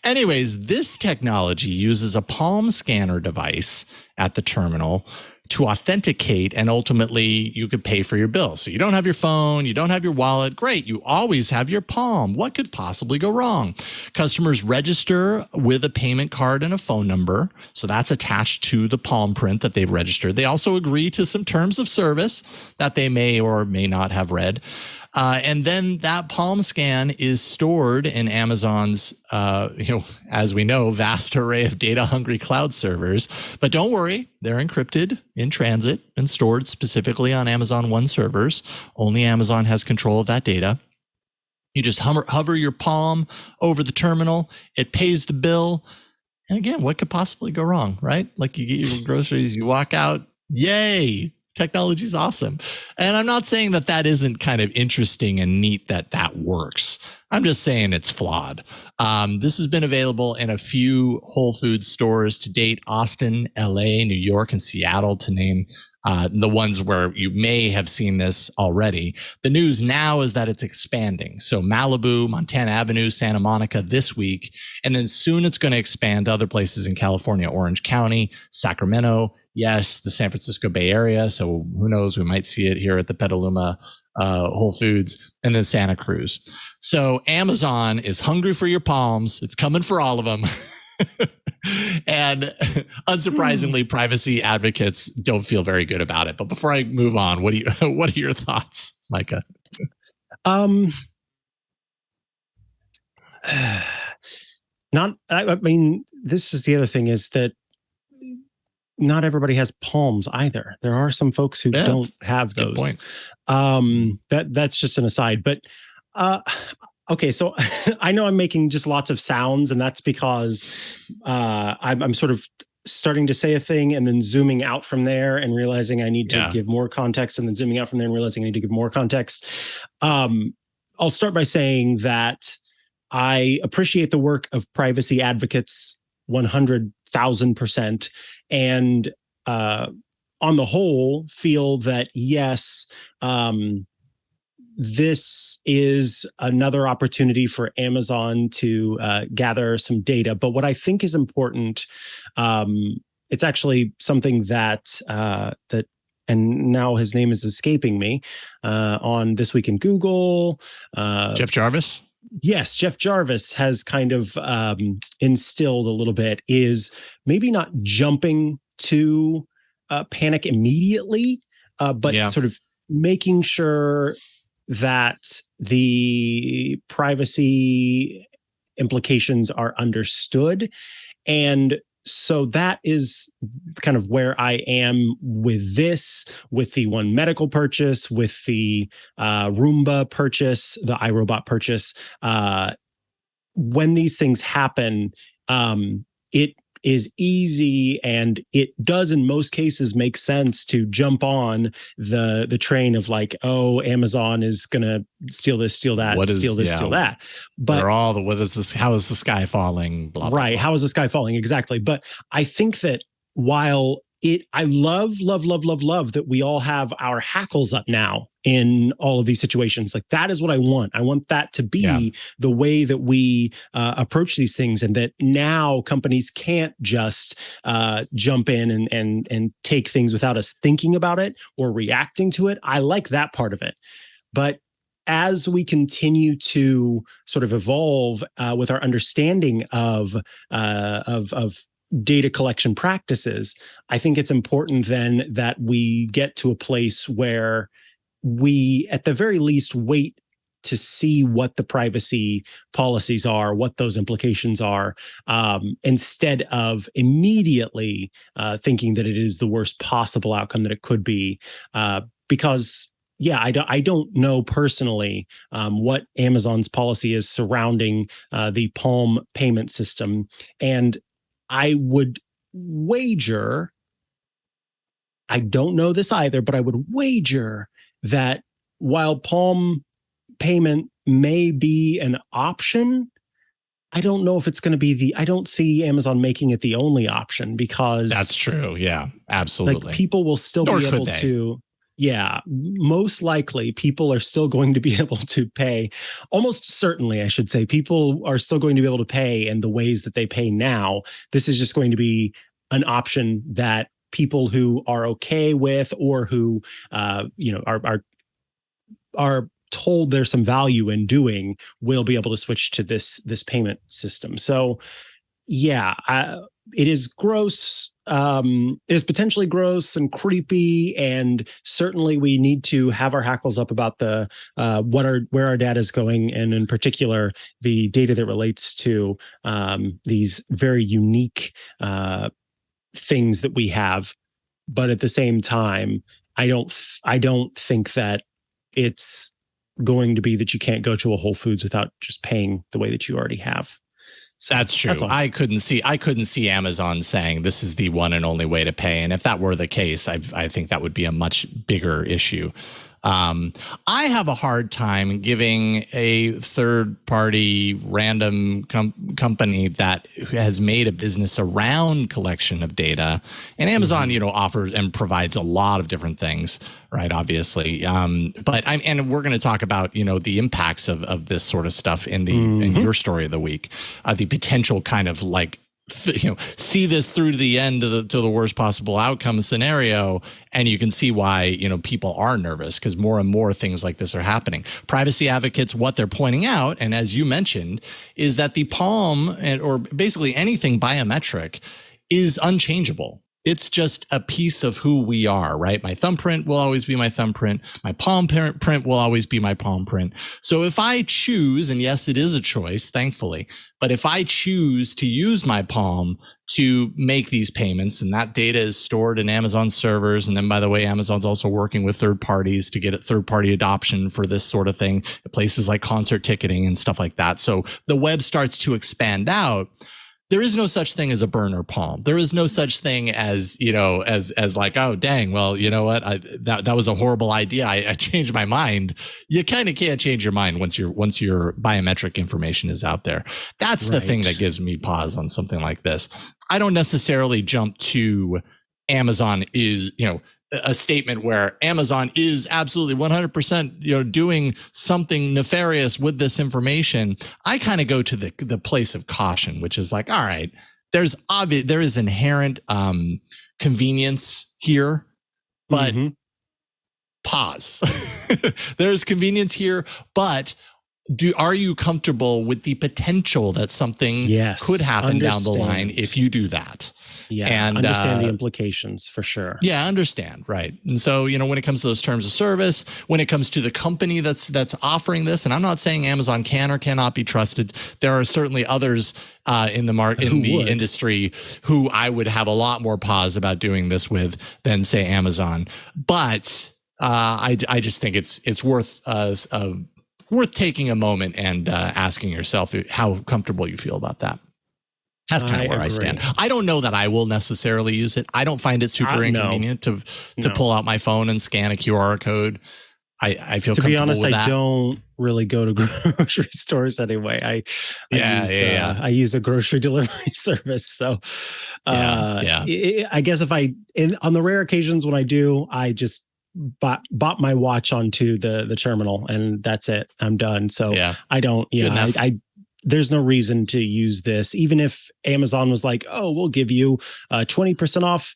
Anyways, this technology uses a palm scanner device at the terminal to authenticate, and ultimately you could pay for your bill. So you don't have your phone, you don't have your wallet. Great, you always have your palm. What could possibly go wrong? Customers register with a payment card and a phone number. So that's attached to the palm print that they've registered. They also agree to some terms of service that they may or may not have read. And then that palm scan is stored in Amazon's, as we know, vast array of data-hungry cloud servers. But don't worry, they're encrypted, in transit, and stored specifically on Amazon One servers. Only Amazon has control of that data. You just hover your palm over the terminal. It pays the bill. And again, what could possibly go wrong, right? Like you get your groceries, you walk out, yay! Technology is awesome. And I'm not saying that that isn't kind of interesting and neat that that works. I'm just saying it's flawed. This has been available in a few Whole Foods stores to date: Austin, LA, New York, and Seattle, to name the ones where you may have seen this already. The news now is that it's expanding. So Malibu, Montana Avenue, Santa Monica this week, and then soon it's going to expand to other places in California, Orange County, Sacramento, yes, the San Francisco Bay Area. So who knows, we might see it here at the Petaluma Whole Foods, and then Santa Cruz. So Amazon is hungry for your palms. It's coming for all of them. And unsurprisingly, privacy advocates don't feel very good about it. But before I move on, what are your thoughts, Mikah? I mean, this is the other thing, is that not everybody has palms either. There are some folks who don't have those. Good point. That's just an aside. But okay, so I know I'm making just lots of sounds, and that's because I'm sort of starting to say a thing and then zooming out from there and realizing I need to give more context, and then zooming out from there and realizing I need to give more context. I'll start by saying that I appreciate the work of privacy advocates 100,000%. 1,000%. And on the whole, feel that, yes, this is another opportunity for Amazon to gather some data. But what I think is important, it's actually something that and now his name is escaping me, on This Week in Google. Jeff Jarvis? Yes, Jeff Jarvis has kind of instilled a little bit, is maybe not jumping to panic immediately, but sort of making sure that the privacy implications are understood. And so that is kind of where I am with this, with the One Medical purchase, with the Roomba purchase, the iRobot purchase. When these things happen, it is easy, and it does in most cases make sense to jump on the train of like, oh, Amazon is gonna steal this, steal that, steal that. But how is the sky falling? Blah, blah, right. blah. How is the sky falling? Exactly. But I think that while I love that we all have our hackles up now in all of these situations. Like, that is what I want. I want that to be the way that we approach these things, and that now companies can't just jump in and take things without us thinking about it or reacting to it. I like that part of it. But as we continue to sort of evolve with our understanding of data collection practices, I think it's important then that we get to a place where we, at the very least, wait to see what the privacy policies are, what those implications are, instead of immediately thinking that it is the worst possible outcome that it could be. Because I don't know personally what Amazon's policy is surrounding the Palm payment system. And I would wager, I don't know this either, but I would wager that while Palm payment may be an option, I don't know if it's going to be I don't see Amazon making it the only option, because that's true. Yeah, absolutely. Like, people will still be able to. Yeah, most likely people are still going to be able to pay. Almost certainly, I should say, people are still going to be able to pay in the ways that they pay now. This is just going to be an option that people who are okay with, or who are told there's some value in doing, will be able to switch to this payment system. So it is gross. It is potentially gross and creepy, and certainly we need to have our hackles up about the where our data is going, and in particular the data that relates to these very unique things that we have. But at the same time, I don't think that it's going to be that you can't go to a Whole Foods without just paying the way that you already have. So that's true. I couldn't see Amazon saying this is the one and only way to pay. And if that were the case, I think that would be a much bigger issue. I have a hard time giving a third-party random company that has made a business around collection of data, and Amazon, offers and provides a lot of different things, right? Obviously, but and we're going to talk about the impacts of this sort of stuff in your story of the week, the potential kind of like, see this through to the end to the worst possible outcome scenario. And you can see why, people are nervous, because more and more things like this are happening. Privacy advocates, what they're pointing out, and as you mentioned, is that the Palm, or basically anything biometric, is unchangeable. It's just a piece of who we are, right? My thumbprint will always be my thumbprint. My palm print will always be my palm print. So if I choose, and yes, it is a choice, thankfully, but if I choose to use my palm to make these payments, and that data is stored in Amazon servers, and then, by the way, Amazon's also working with third parties to get third-party adoption for this sort of thing, places like concert ticketing and stuff like that. So the web starts to expand out. there is no such thing as a burner palm. There is no such thing as, as like, oh, dang, well, you know what? That was a horrible idea. I changed my mind. You kind of can't change your mind once your biometric information is out there. That's the thing that gives me pause on something like this. I don't necessarily jump to Amazon is, a statement where Amazon is absolutely 100%, doing something nefarious with this information. I kind of go to the place of caution, which is like, all right, there is inherent convenience here, but pause. There's convenience here, but are you comfortable with the potential that something could happen down the line if you do that? Yeah, and understand the implications for sure. Yeah, understand, right. And so, when it comes to those terms of service, when it comes to the company that's offering this, and I'm not saying Amazon can or cannot be trusted. There are certainly others in the industry who I would have a lot more pause about doing this with than, say, Amazon. But I just think it's worth taking a moment and asking yourself how comfortable you feel about that. That's kind of where I stand. I don't know that I will necessarily use it. I don't find it super inconvenient to pull out my phone and scan a QR code. I feel comfortable with that. To be honest, I don't really go to grocery stores anyway. I use a grocery delivery service. So I guess on the rare occasions when I do, I just bought my watch onto the terminal and that's it. I'm done. So I don't, there's no reason to use this. Even if Amazon was like, oh, we'll give you 20% off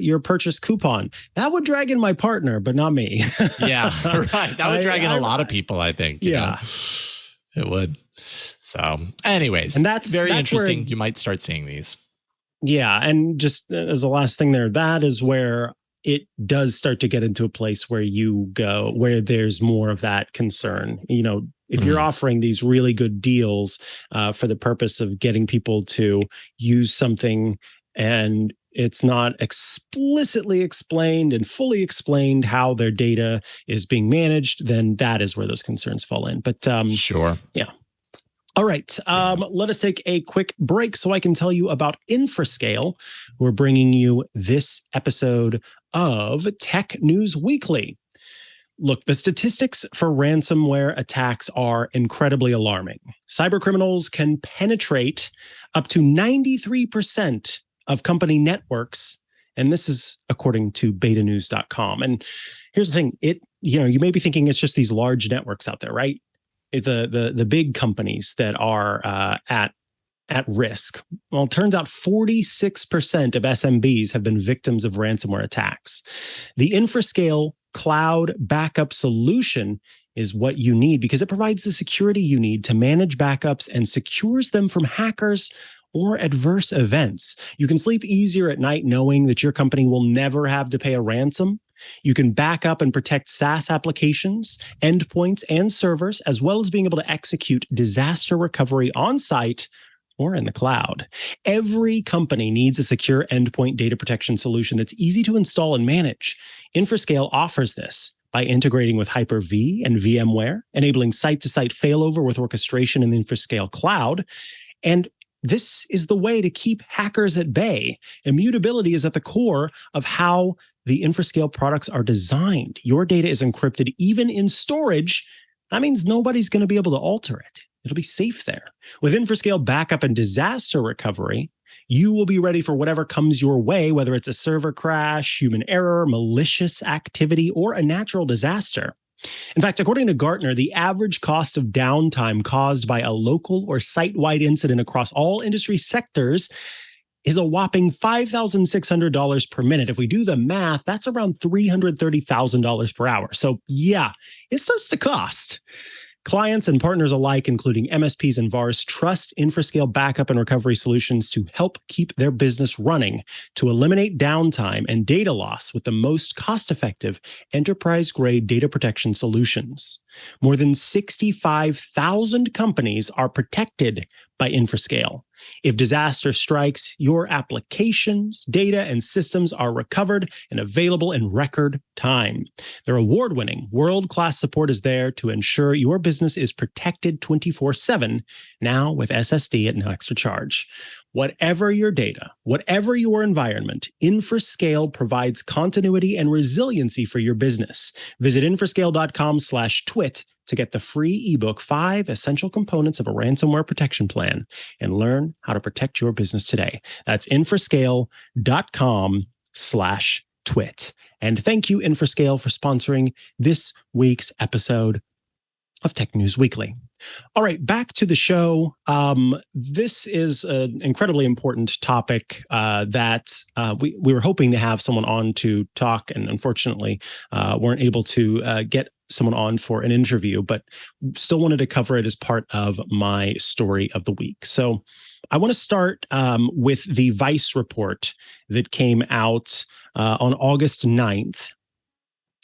your purchase coupon. That would drag in my partner, but not me. Yeah, right. That would drag in a lot of people, I think. It would. So anyways, and that's very interesting. You might start seeing these. Yeah. And just as a last thing there, that is where it does start to get into a place where where there's more of that concern. If you're offering these really good deals for the purpose of getting people to use something and it's not explicitly explained and fully explained how their data is being managed, then that is where those concerns fall in. But sure. Yeah. All right. Let us take a quick break so I can tell you about Infrascale. We're bringing you this episode of Tech News Weekly. Look, the statistics for ransomware attacks are incredibly alarming. Cybercriminals can penetrate up to 93% of company networks, and this is according to betanews.com. And here's the thing, you may be thinking it's just these large networks out there, right? The big companies that are at risk. Well, it turns out 46% of SMBs have been victims of ransomware attacks. The Infrascale cloud backup solution is what you need because it provides the security you need to manage backups and secures them from hackers or adverse events. You can sleep easier at night knowing that your company will never have to pay a ransom. You can back up and protect SaaS applications, endpoints, and servers, as well as being able to execute disaster recovery on site or in the cloud. Every company needs a secure endpoint data protection solution that's easy to install and manage. Infrascale offers this by integrating with Hyper-V and VMware, enabling site-to-site failover with orchestration in the Infrascale cloud. And this is the way to keep hackers at bay. Immutability is at the core of how the Infrascale products are designed. Your data is encrypted even in storage. That means nobody's going to be able to alter it. It'll be safe there. With Infrascale backup and disaster recovery, you will be ready for whatever comes your way, whether it's a server crash, human error, malicious activity, or a natural disaster. In fact, according to Gartner, the average cost of downtime caused by a local or site-wide incident across all industry sectors is a whopping $5,600 per minute. If we do the math, that's around $330,000 per hour. So yeah, it starts to cost. Clients and partners alike, including MSPs and VARs, trust Infrascale backup and recovery solutions to help keep their business running, to eliminate downtime and data loss with the most cost-effective enterprise-grade data protection solutions. More than 65,000 companies are protected by Infrascale. If disaster strikes, your applications, data, and systems are recovered and available in record time. Their award-winning, world-class support is there to ensure your business is protected 24/7, now with SSD at no extra charge. Whatever your data, whatever your environment, Infrascale provides continuity and resiliency for your business. Visit infrascale.com/twit to get the free ebook, 5 Essential Components of a Ransomware Protection Plan, and learn how to protect your business today. That's infrascale.com/twit. And thank you, Infrascale, for sponsoring this week's episode of Tech News Weekly. All right, back to the show. This is an incredibly important topic that we were hoping to have someone on to talk, and unfortunately weren't able to get someone on for an interview, but still wanted to cover it as part of my story of the week. So I want to start with the Vice report that came out on August 9th.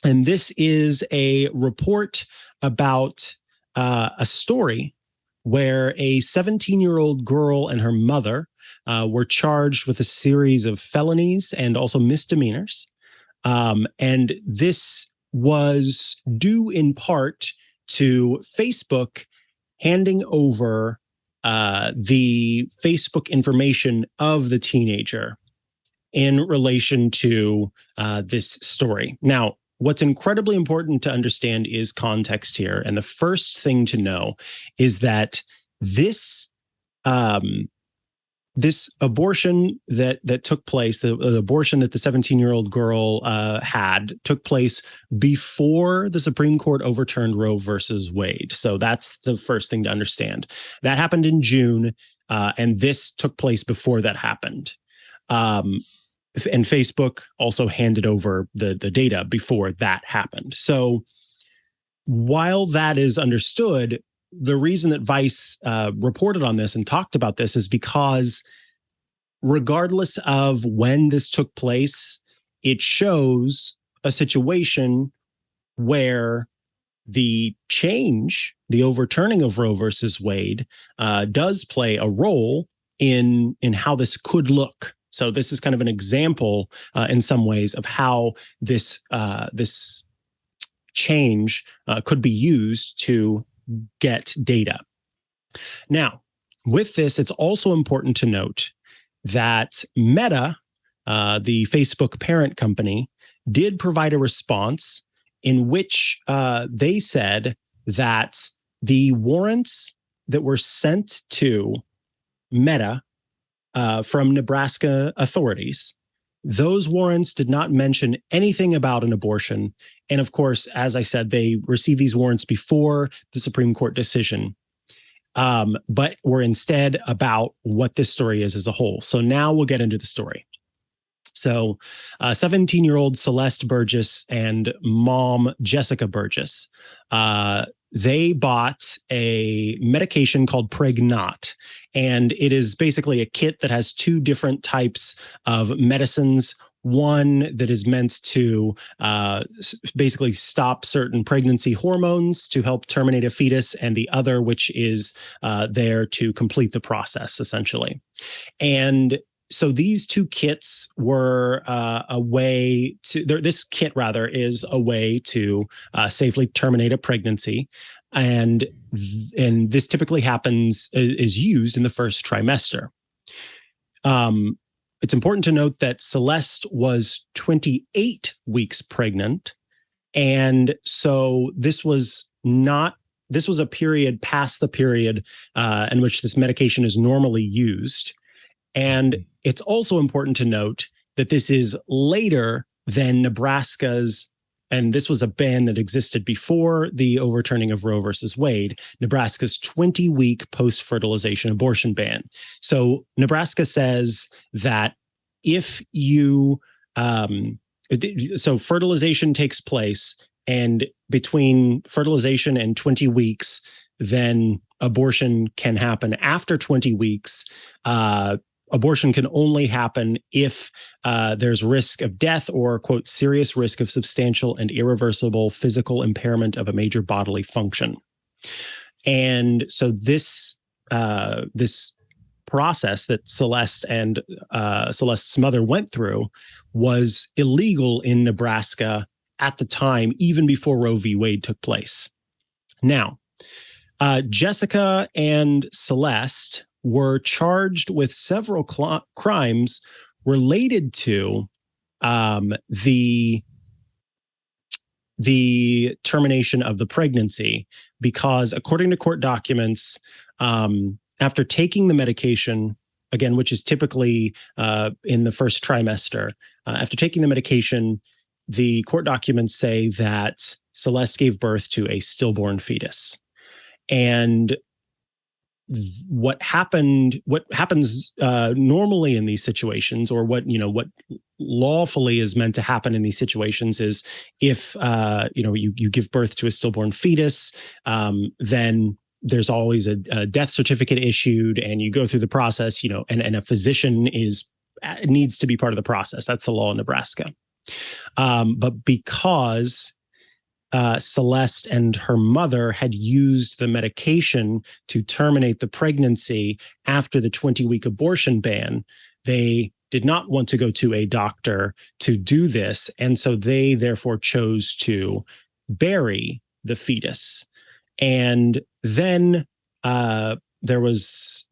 And this is a report about a story where a 17-year-old girl and her mother were charged with a series of felonies and also misdemeanors. And this was due in part to Facebook handing over the Facebook information of the teenager in relation to this story. Now, what's incredibly important to understand is context here. And the first thing to know is that this this abortion that took place, the abortion that the 17-year-old girl had, took place before the Supreme Court overturned Roe versus Wade. So that's the first thing to understand. That happened in June, and this took place before that happened. And Facebook also handed over the data before that happened. So while that is understood, the reason that Vice reported on this and talked about this is because regardless of when this took place, it shows a situation where the change, the overturning of Roe versus Wade, does play a role in how this could look. So this is kind of an example in some ways of how this change could be used to get data. Now, with this, it's also important to note that Meta, the Facebook parent company, did provide a response in which they said that the warrants that were sent to Meta from Nebraska authorities, those warrants did not mention anything about an abortion. And of course, as I said, they received these warrants before the Supreme Court decision, but were instead about what this story is as a whole. So now we'll get into the story. So 17-year-old Celeste Burgess and mom Jessica Burgess, they bought a medication called Pregnat, and it is basically a kit that has 2 different types of medicines. One that is meant to basically stop certain pregnancy hormones to help terminate a fetus, and the other which is there to complete the process, essentially. And so these 2 kits were a way to, this kit rather is a way to safely terminate a pregnancy. And this typically is used in the first trimester. It's important to note that Celeste was 28 weeks pregnant. And so this was a period past the period in which this medication is normally used. And it's also important to note that this is later than Nebraska's, and this was a ban that existed before the overturning of Roe versus Wade, Nebraska's 20-week post-fertilization abortion ban. So Nebraska says that if you, so fertilization takes place, and between fertilization and 20 weeks, then abortion can happen. After 20 weeks, abortion can only happen if there's risk of death or, quote, serious risk of substantial and irreversible physical impairment of a major bodily function. And so this process that Celeste and Celeste's mother went through was illegal in Nebraska at the time, even before Roe v. Wade took place. Now, Jessica and Celeste were charged with several crimes related to the termination of the pregnancy, because according to court documents, after taking the medication, again, which is typically in the first trimester, after taking the medication, the court documents say that Celeste gave birth to a stillborn fetus. And what happens normally in these situations, or what lawfully is meant to happen in these situations, is if you give birth to a stillborn fetus, then there's always a death certificate issued, and you go through the process, and a physician needs to be part of the process. That's the law in Nebraska. But because Celeste and her mother had used the medication to terminate the pregnancy after the 20-week abortion ban, they did not want to go to a doctor to do this. And so they therefore chose to bury the fetus. And then there was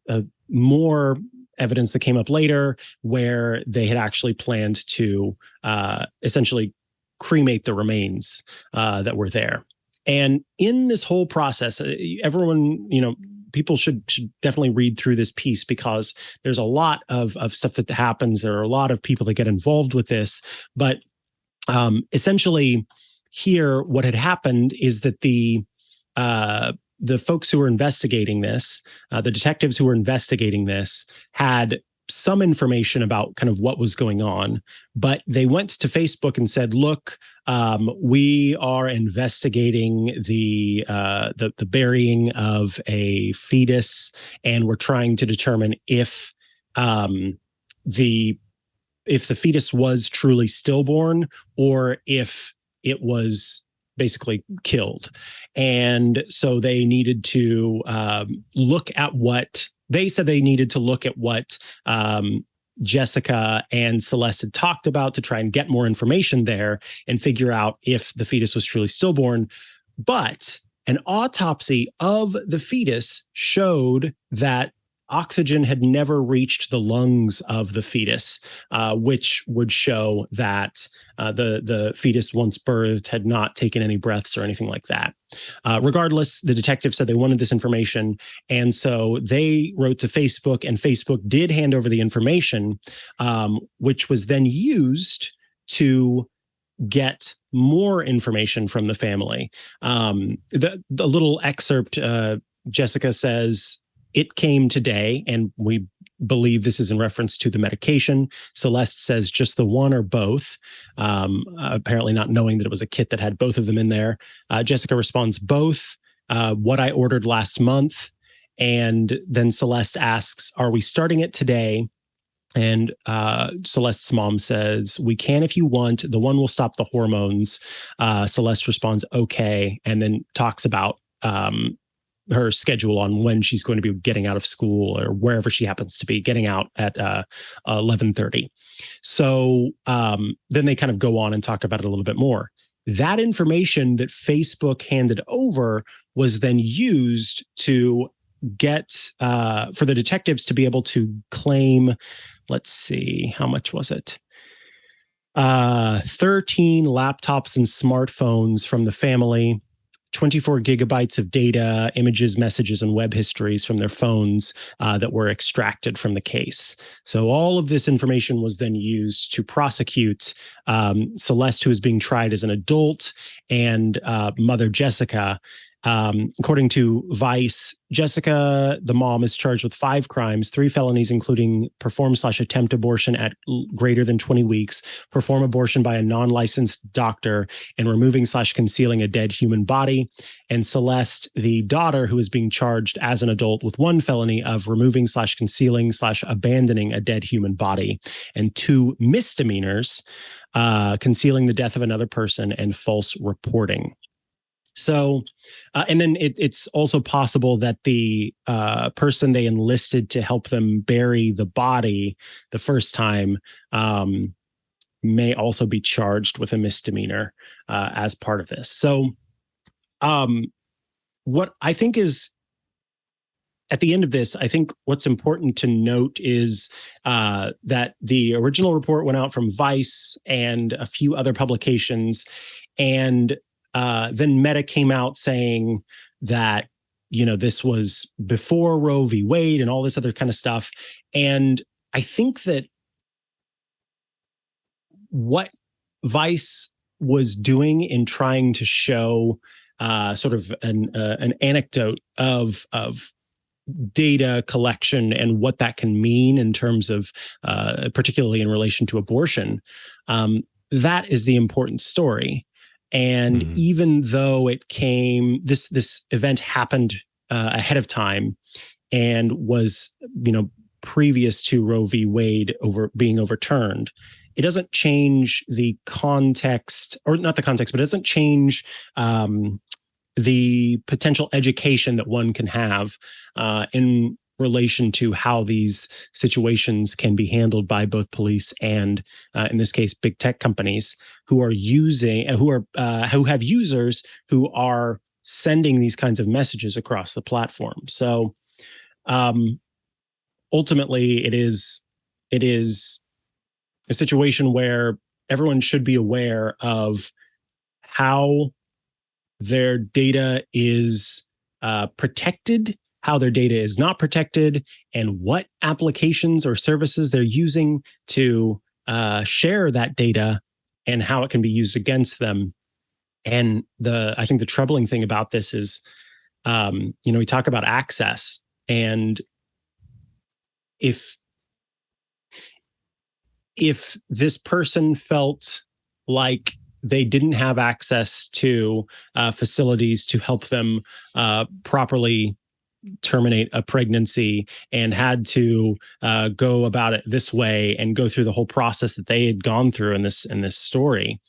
more evidence that came up later where they had actually planned to essentially cremate the remains that were there. And in this whole process, everyone, people should definitely read through this piece, because there's a lot of stuff that happens. There are a lot of people that get involved with this. But essentially here, what had happened is that the folks who were investigating this, the detectives who were investigating this, had some information about kind of what was going on, but they went to Facebook and said, "Look, we are investigating the burying of a fetus, and we're trying to determine if the fetus was truly stillborn or if it was basically killed." And so they needed to look at what. They said they needed to look at what Jessica and Celeste had talked about to try and get more information there and figure out if the fetus was truly stillborn. But an autopsy of the fetus showed that oxygen had never reached the lungs of the fetus, which would show that the fetus, once birthed, had not taken any breaths or anything like that. Regardless, the detective said they wanted this information, and so they wrote to Facebook, and Facebook did hand over the information, which was then used to get more information from the family. The little excerpt, Jessica says, "It came today, and we believe this is in reference to the medication." Celeste says just the one or both, apparently not knowing that it was a kit that had both of them in there. Jessica responds, "Both, what I ordered last month." And then Celeste asks, "Are we starting it today?" And Celeste's mom says, "We can if you want. The one will stop the hormones." Celeste responds, "Okay," and then talks about her schedule on when she's going to be getting out of school or wherever she happens to be, getting out at 11:30. So then they kind of go on and talk about it a little bit more. That information that Facebook handed over was then used to get for the detectives to be able to claim, let's see, how much was it? 13 laptops and smartphones from the family, 24 gigabytes of data, images, messages, and web histories from their phones that were extracted from the case. So all of this information was then used to prosecute Celeste, who is being tried as an adult, and mother Jessica. According to Vice, Jessica, the mom, is charged with 5 crimes, 3 felonies, including perform/attempt abortion at greater than 20 weeks, perform abortion by a non-licensed doctor, and removing/concealing a dead human body. And Celeste, the daughter, who is being charged as an adult with 1 felony of removing/concealing/abandoning a dead human body, and 2 misdemeanors, concealing the death of another person and false reporting. So, and then it's also possible that the person they enlisted to help them bury the body the first time may also be charged with a misdemeanor as part of this. So, what I think is at the end of this, I think what's important to note is that the original report went out from Vice and a few other publications, and then Meta came out saying that, this was before Roe v. Wade and all this other kind of stuff. And I think that what Vice was doing in trying to show sort of an anecdote of data collection and what that can mean in terms of, particularly in relation to abortion, that is the important story. And even though this event happened ahead of time and was, previous to Roe v. Wade being overturned, it doesn't change the context, or not the context, but it doesn't change the potential education that one can have in relation to how these situations can be handled by both police and, in this case, big tech companies who are who have users who are sending these kinds of messages across the platform. So ultimately, it is a situation where everyone should be aware of how their data is protected, how their data is not protected, and what applications or services they're using to share that data and how it can be used against them. And I think the troubling thing about this is, we talk about access, and if this person felt like they didn't have access to facilities to help them properly terminate a pregnancy and had to go about it this way and go through the whole process that they had gone through in this story,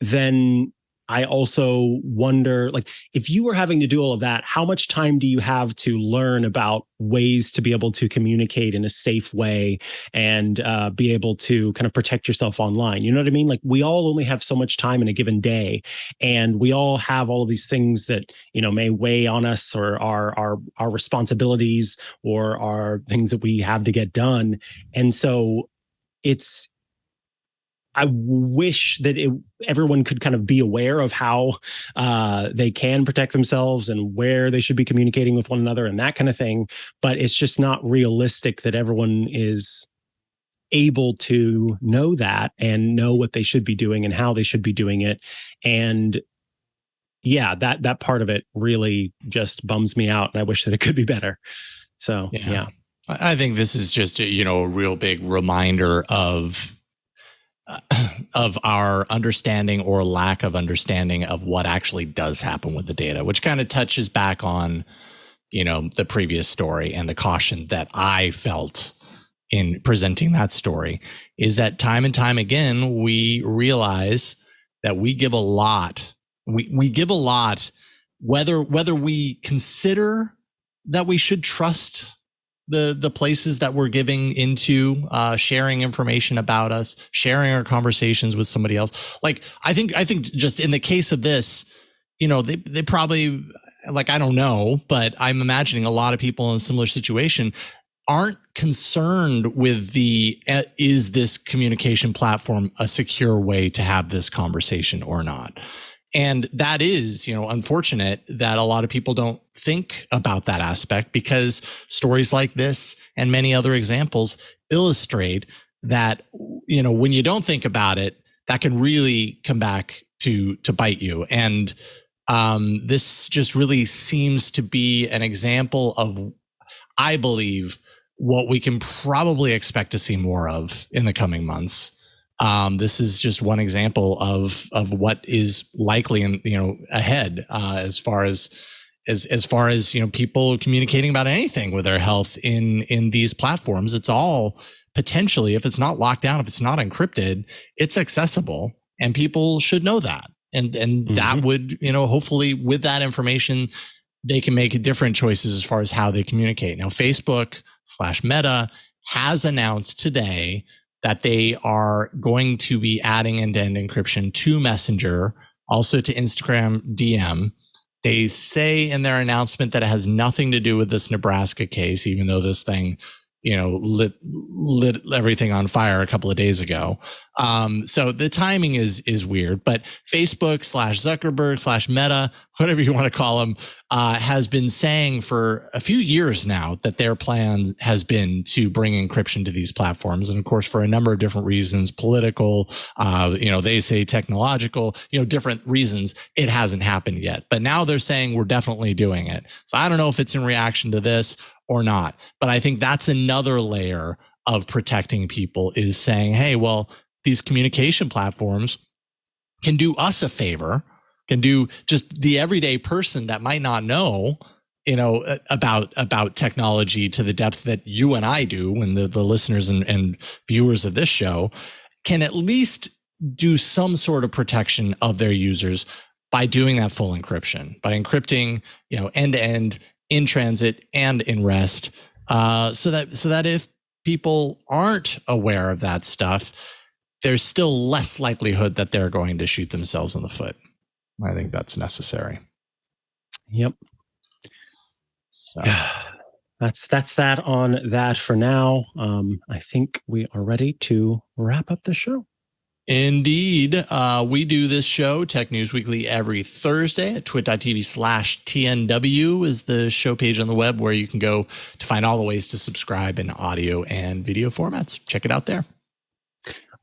then I also wonder, if you were having to do all of that, how much time do you have to learn about ways to be able to communicate in a safe way and be able to kind of protect yourself online? You know what I mean? We all only have so much time in a given day, and we all have all of these things that, may weigh on us, or our responsibilities, or our things that we have to get done. And so I wish that everyone could kind of be aware of how they can protect themselves and where they should be communicating with one another and that kind of thing. But it's just not realistic that everyone is able to know that and know what they should be doing and how they should be doing it. And yeah, that part of it really just bums me out, and I wish that it could be better. So, yeah. I think this is just a real big reminder of our understanding or lack of understanding of what actually does happen with the data, which kind of touches back on, the previous story and the caution that I felt in presenting that story, is that time and time again, we realize that we give a lot. We give a lot, whether we consider that we should trust the places that we're giving into, sharing information about us, sharing our conversations with somebody else. I think just in the case of this, they probably, I don't know, but I'm imagining a lot of people in a similar situation aren't concerned with is this communication platform a secure way to have this conversation or not? And that is, unfortunate that a lot of people don't think about that aspect, because stories like this and many other examples illustrate that, when you don't think about it, that can really come back to bite you. And this just really seems to be an example of, I believe, what we can probably expect to see more of in the coming months. This is just one example of what is likely ahead, as far as people communicating about anything with their health in these platforms. It's all potentially, if it's not locked down, if it's not encrypted, it's accessible, and people should know that. And that would, hopefully with that information, they can make different choices as far as how they communicate. Now, Facebook/Meta has announced today that they are going to be adding end-to-end encryption to Messenger, also to Instagram DM. They say in their announcement that it has nothing to do with this Nebraska case, even though this thing, lit everything on fire a couple of days ago. So the timing is weird, but Facebook /Zuckerberg /Meta, whatever you want to call them, has been saying for a few years now that their plan has been to bring encryption to these platforms. And of course, for a number of different reasons, political, they say technological, different reasons, it hasn't happened yet. But now they're saying we're definitely doing it. So I don't know if it's in reaction to this or not, but I think that's another layer of protecting people, is saying, hey, well, these communication platforms can do us a favor, can do just the everyday person that might not know, about technology to the depth that you and I do, when the listeners and viewers of this show can at least do some sort of protection of their users by doing that full encryption, by encrypting, end to end, in transit and in rest, so that if people aren't aware of that stuff, there's still less likelihood that they're going to shoot themselves in the foot. I think that's necessary. Yep. So. That's that on that for now. I think we are ready to wrap up the show. Indeed. We do this show, Tech News Weekly, every Thursday at twit.tv/TNW is the show page on the web where you can go to find all the ways to subscribe in audio and video formats. Check it out there.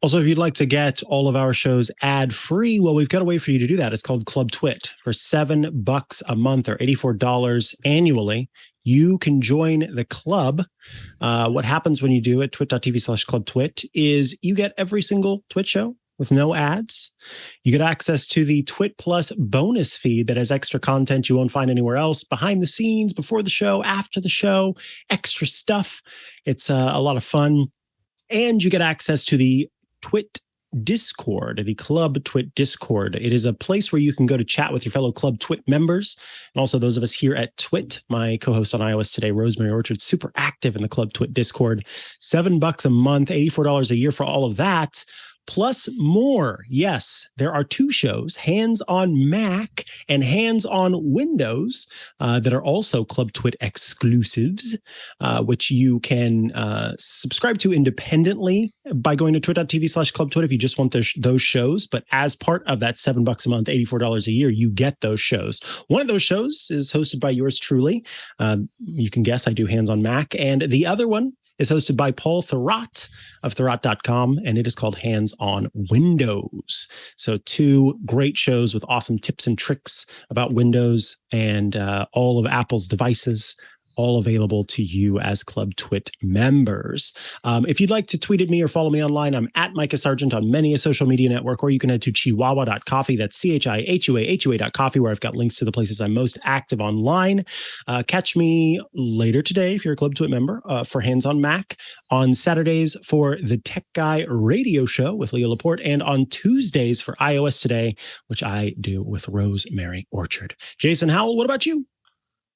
Also, if you'd like to get all of our shows ad-free, well, we've got a way for you to do that. It's called Club TWiT. For $7 a month or $84 annually, you can join the club. What happens when you do it, twit.tv/clubtwit, is you get every single Twit show with no ads. You get access to the Twit Plus bonus feed that has extra content you won't find anywhere else, behind the scenes, before the show, after the show, extra stuff. It's a lot of fun. And you get access to the Twit Discord, the Club Twit Discord. It is a place where you can go to chat with your fellow Club Twit members, and also those of us here at Twit. My co-host on iOS Today, Rosemary Orchard, super active in the Club Twit Discord. $7 a month, $84 a year for all of that. Plus more. Yes, there are two shows, Hands on Mac and Hands on Windows, that are also Club Twit exclusives, which you can subscribe to independently by going to twit.tv/clubtwit if you just want those shows. But as part of that $7 a month, $84 a year, you get those shows. One of those shows is hosted by yours truly. You can guess I do Hands on Mac. And the other one is hosted by Paul Thurrott of Thurrott.com, and it is called Hands on Windows. So two great shows with awesome tips and tricks about Windows and all of Apple's devices, all available to you as Club Twit members. If you'd like to tweet at me or follow me online, I'm at Mikah Sargent on many a social media network, or you can head to chihuahua.coffee. That's CHIHUAHUA.coffee, where I've got links to the places I'm most active online. Catch me later today, if you're a Club Twit member, for Hands on Mac, on Saturdays for the Tech Guy radio show with Leo Laporte, and on Tuesdays for iOS Today, which I do with Rosemary Orchard. Jason Howell, what about you?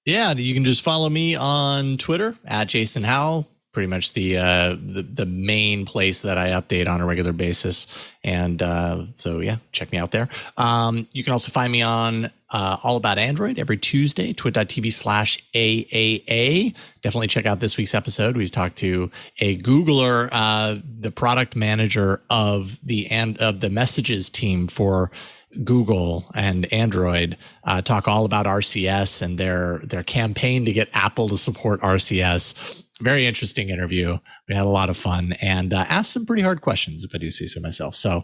Yeah, you can just follow me on Twitter at Jason Howell. Pretty much the main place that I update on a regular basis, and so yeah, check me out there. You can also find me on All About Android every Tuesday, twit.tv/AAA. Definitely check out this week's episode. We talked to a Googler, the product manager of the messages team for Google and Android, talk all about RCS and their campaign to get Apple to support RCS. Very interesting interview. We had a lot of fun and asked some pretty hard questions, if I do say so myself. So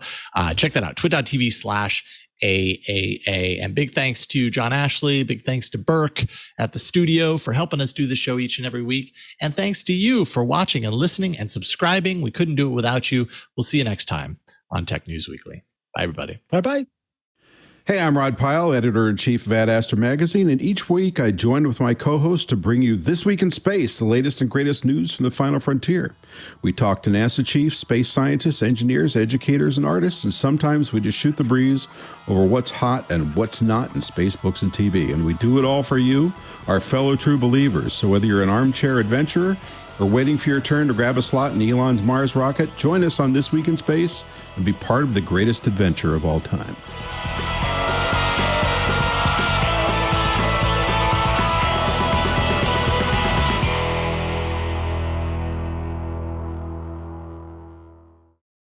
check that out, twit.tv/AAA. And big thanks to John Ashley. Big thanks to Burke at the studio for helping us do the show each and every week. And thanks to you for watching and listening and subscribing. We couldn't do it without you. We'll see you next time on Tech News Weekly. Bye, everybody. Bye-bye. Hey, I'm Rod Pyle, editor-in-chief of Ad Astra Magazine, and each week I join with my co-host to bring you This Week in Space, the latest and greatest news from the final frontier. We talk to NASA chiefs, space scientists, engineers, educators, and artists, and sometimes we just shoot the breeze over what's hot and what's not in space, books, and TV. And we do it all for you, our fellow true believers. So whether you're an armchair adventurer or waiting for your turn to grab a slot in Elon's Mars rocket, join us on This Week in Space and be part of the greatest adventure of all time.